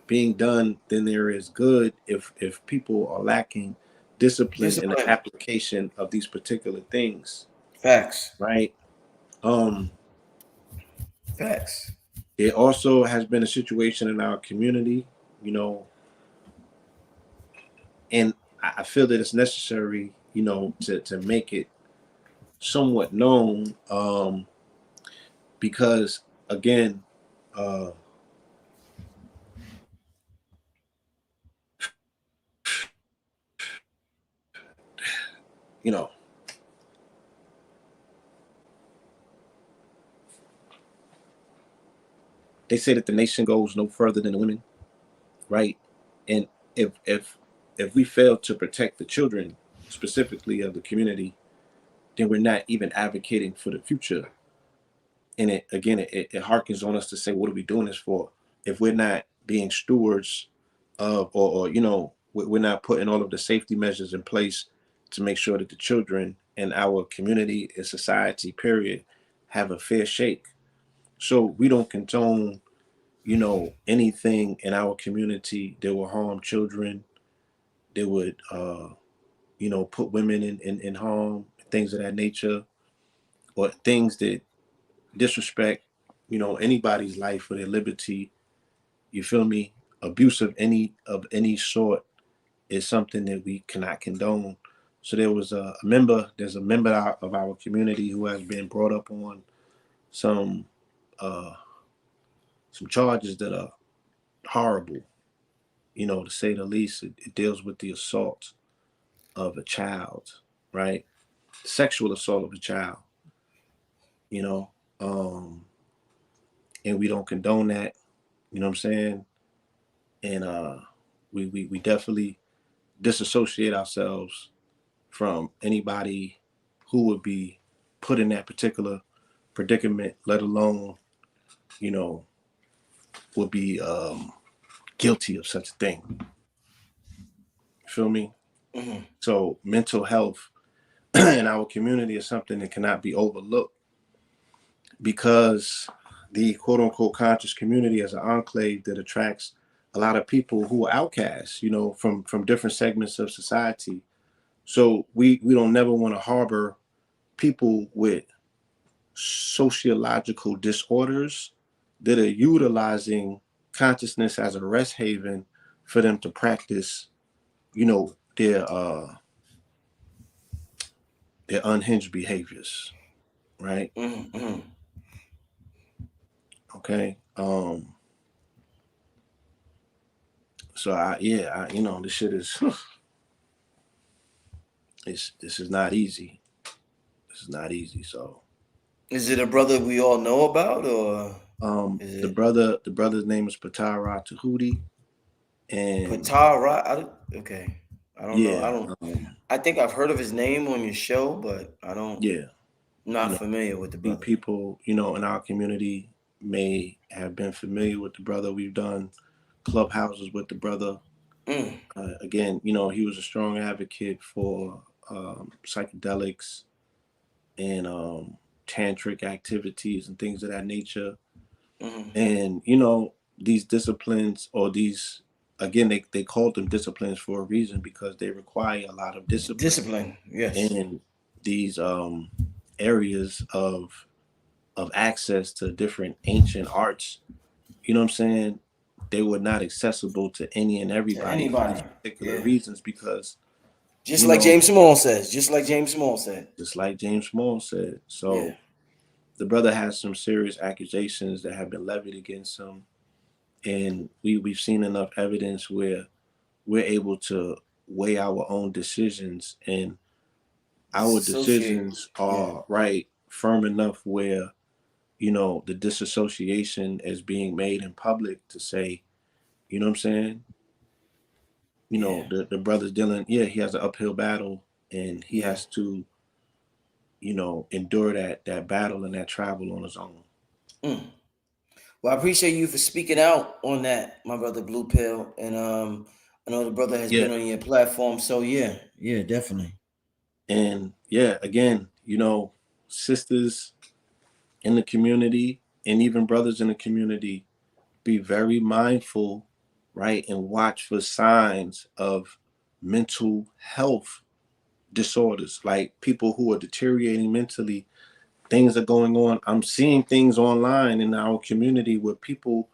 being done than there is good if people are lacking discipline in the Discipline. application of these particular things, Facts. right? Um, Facts. there also has been a situation in our community, you know, and I feel that it's necessary, to make it somewhat known, because again, uh, you know, they say that the nation goes no further than the women, right? And if we fail to protect the children, specifically of the community, then we're not even advocating for the future. And it again, it harkens on us to say, what are we doing this for? If we're not being stewards of, or we're not putting all of the safety measures in place to make sure that the children in our community and society, period, have a fair shake. So we don't condone you know, anything in our community that will harm children, that would, you know, put women in harm, things of that nature, or things that disrespect, you know, anybody's life or their liberty. You feel me? Abuse of any sort is something that we cannot condone. So there was there's a member of our community who has been brought up on some uh, some charges that are horrible, you know, to say the least. It deals with the assault of a child, right? Sexual assault of a child, you know, um, and we don't condone that. You know what I'm saying? And we definitely disassociate ourselves from anybody who would be put in that particular predicament, let alone, you know, would be guilty of such a thing. You feel me? Mm-hmm. So mental health in our community is something that cannot be overlooked because the quote unquote conscious community is an enclave that attracts a lot of people who are outcasts, you know, from different segments of society. So we don't never want to harbor people with sociological disorders that are utilizing consciousness as a rest haven for them to practice, you know, their unhinged behaviors, right? Mm-hmm. Okay. So you know, this shit is this is not easy. This is not easy. So Is it a brother we all know about, or is it the brother's name is Patara Tahuti, and Patara? Okay, I don't know. I yeah, don't. I think I've heard of his name on your show, but I don't. yeah, you Not know, familiar with the some brother. people, you know, in our community may have been familiar with the brother. We've done clubhouses with the brother. Mm. Again, you know, he was a strong advocate for psychedelics and tantric activities and things of that nature. Mm. And, you know, these disciplines or these, again, they called them disciplines for a reason because they require a lot of discipline Discipline, yes. in these areas of access to different ancient arts. You know what I'm saying? They were not accessible to any and To everybody for these anybody, particular yeah. reasons because, Just you like know, James Small says. Just like James Small said. just like James Small said. Yeah. So the brother has some serious accusations that have been levied against him. And we've seen enough evidence where we're able to weigh our own decisions, and our Disassociate. decisions Yeah. are right firm enough where, you know, the disassociation is being made in public to say, you know what I'm saying? You Yeah. know, the brother's dealing, yeah, he has an uphill battle and he Yeah. has to, you know, endure that battle and that travel on his own. Mm. Well, I appreciate you for speaking out on that, my brother Blue Pill. And I know the brother has Yeah. been on your platform. So yeah. Yeah, definitely. And yeah, again, you know, sisters in the community and even brothers in the community, be very mindful, right? And watch for signs of mental health disorders, like people who are deteriorating mentally. Things are going on. I'm seeing things online in our community where people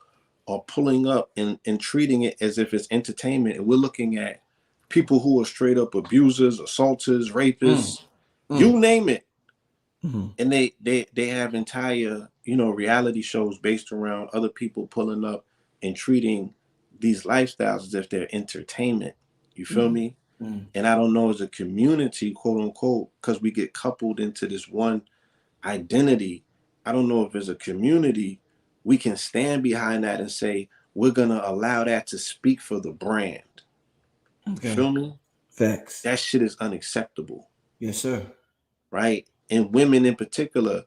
are pulling up and treating it as if it's entertainment. And we're looking at people who are straight up abusers, assaulters, Mm. rapists, Mm. you name it. Mm. And they have entire, you know, reality shows based around other people pulling up and treating these lifestyles as if they're entertainment. You feel Mm. me? Mm. And I don't know, as a community, quote unquote, because we get coupled into this one identity. I don't know if as a community we can stand behind that and say we're gonna allow that to speak for the brand. You Okay. feel me? Facts. That shit is unacceptable, Yes, sir. right? And women in particular,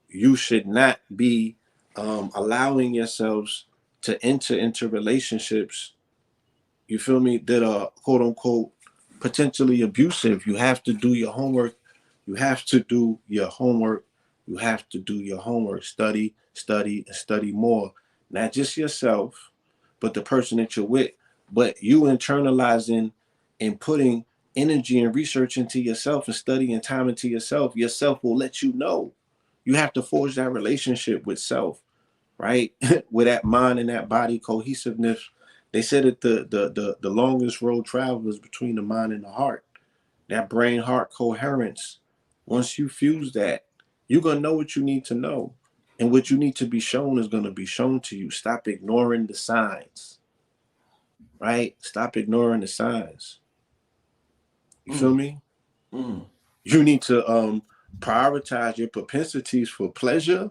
you should not be allowing yourselves to enter into relationships, you feel me, that are quote unquote potentially abusive. You have to do your homework. You have to do your homework. You have to do your homework. Study, study, and study more. not just yourself, but the person that you're with. But you internalizing and putting energy and research into yourself and studying time into yourself will let you know. You have to forge that relationship with self, right? With that mind and that body cohesiveness. They said that the longest road traveled is between the mind and the heart. That brain heart coherence. Once you fuse that, you're gonna know what you need to know. And what you need to be shown is gonna be shown to you. Stop ignoring the signs. Right? Stop ignoring the signs. You feel me? You need to prioritize your propensities for pleasure,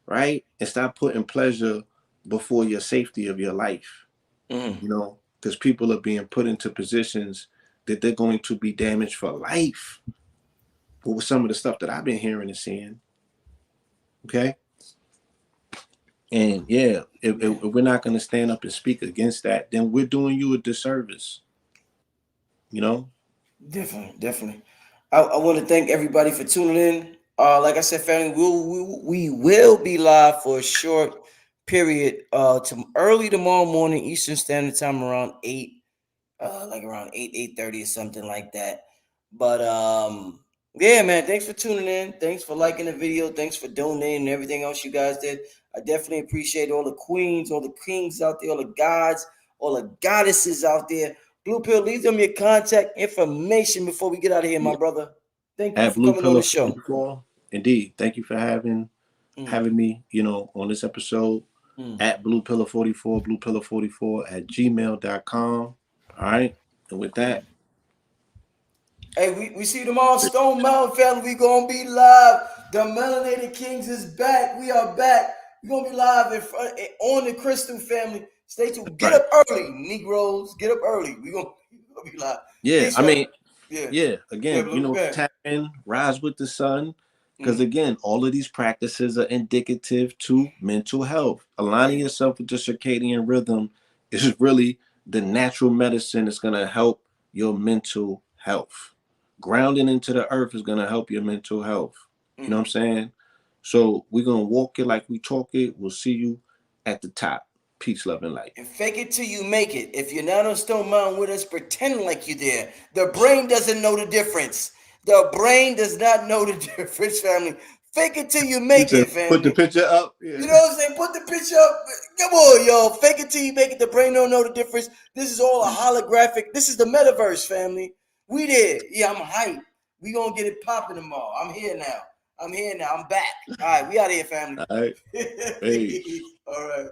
right? And stop putting pleasure before your safety of your life. You know, because people are being put into positions that they're going to be damaged for life. But with some of the stuff that I've been hearing and seeing, okay? And yeah, if we're not going to stand up and speak against that, then we're doing you a disservice. You know? Definitely. I want to thank everybody for tuning in. Like I said, family, we will be live for a short period. To early tomorrow morning, Eastern Standard Time, around 8, like around 8:30 or something like that. But yeah, man, thanks for tuning in. Thanks for liking the video. Thanks for donating and everything else you guys did. I definitely appreciate all the queens, all the kings out there, all the gods, all the goddesses out there. Blue Pill, leave them your contact information before we get out of here, my brother. Thank you At for Blue coming on Pillar the show. 44, indeed. Thank you for having me, on this episode. At Blue Pillar 44, Blue Pillar 44 at gmail.com. All right. And with that, Hey, we see them all. Stone Mountain family, we gonna be live. The Melanated Kings is back. We are back. We're gonna be live in front on the Crystal family. Stay tuned. Get right. up early, Negroes. Get up early. We gonna be live. Yeah, Peace, I mean, yeah. yeah, again, Blue, tap in, rise with the sun. Because again, all of these practices are indicative to mental health. Aligning yourself with the circadian rhythm is really the natural medicine that's going to help your mental health. Grounding into the earth is going to help your mental health. You know what I'm saying? So we're going to walk it like we talk it. We'll see you at the top. Peace, love, and light. And fake it till you make it. If you're not on Stone Mountain with us, pretend like you're there. The brain doesn't know the difference. The brain does not know the difference, family. Fake it till you make it, family. Put the picture up. Yeah. You know what I'm saying? Put the picture up. Come on, yo. Fake it till you make it. The brain don't know the difference. This is all a holographic. This is the metaverse, family. We there. Yeah, I'm hyped. We gonna get it popping tomorrow. I'm here now. I'm back. All right, we out of here, family. All right. Hey. All right.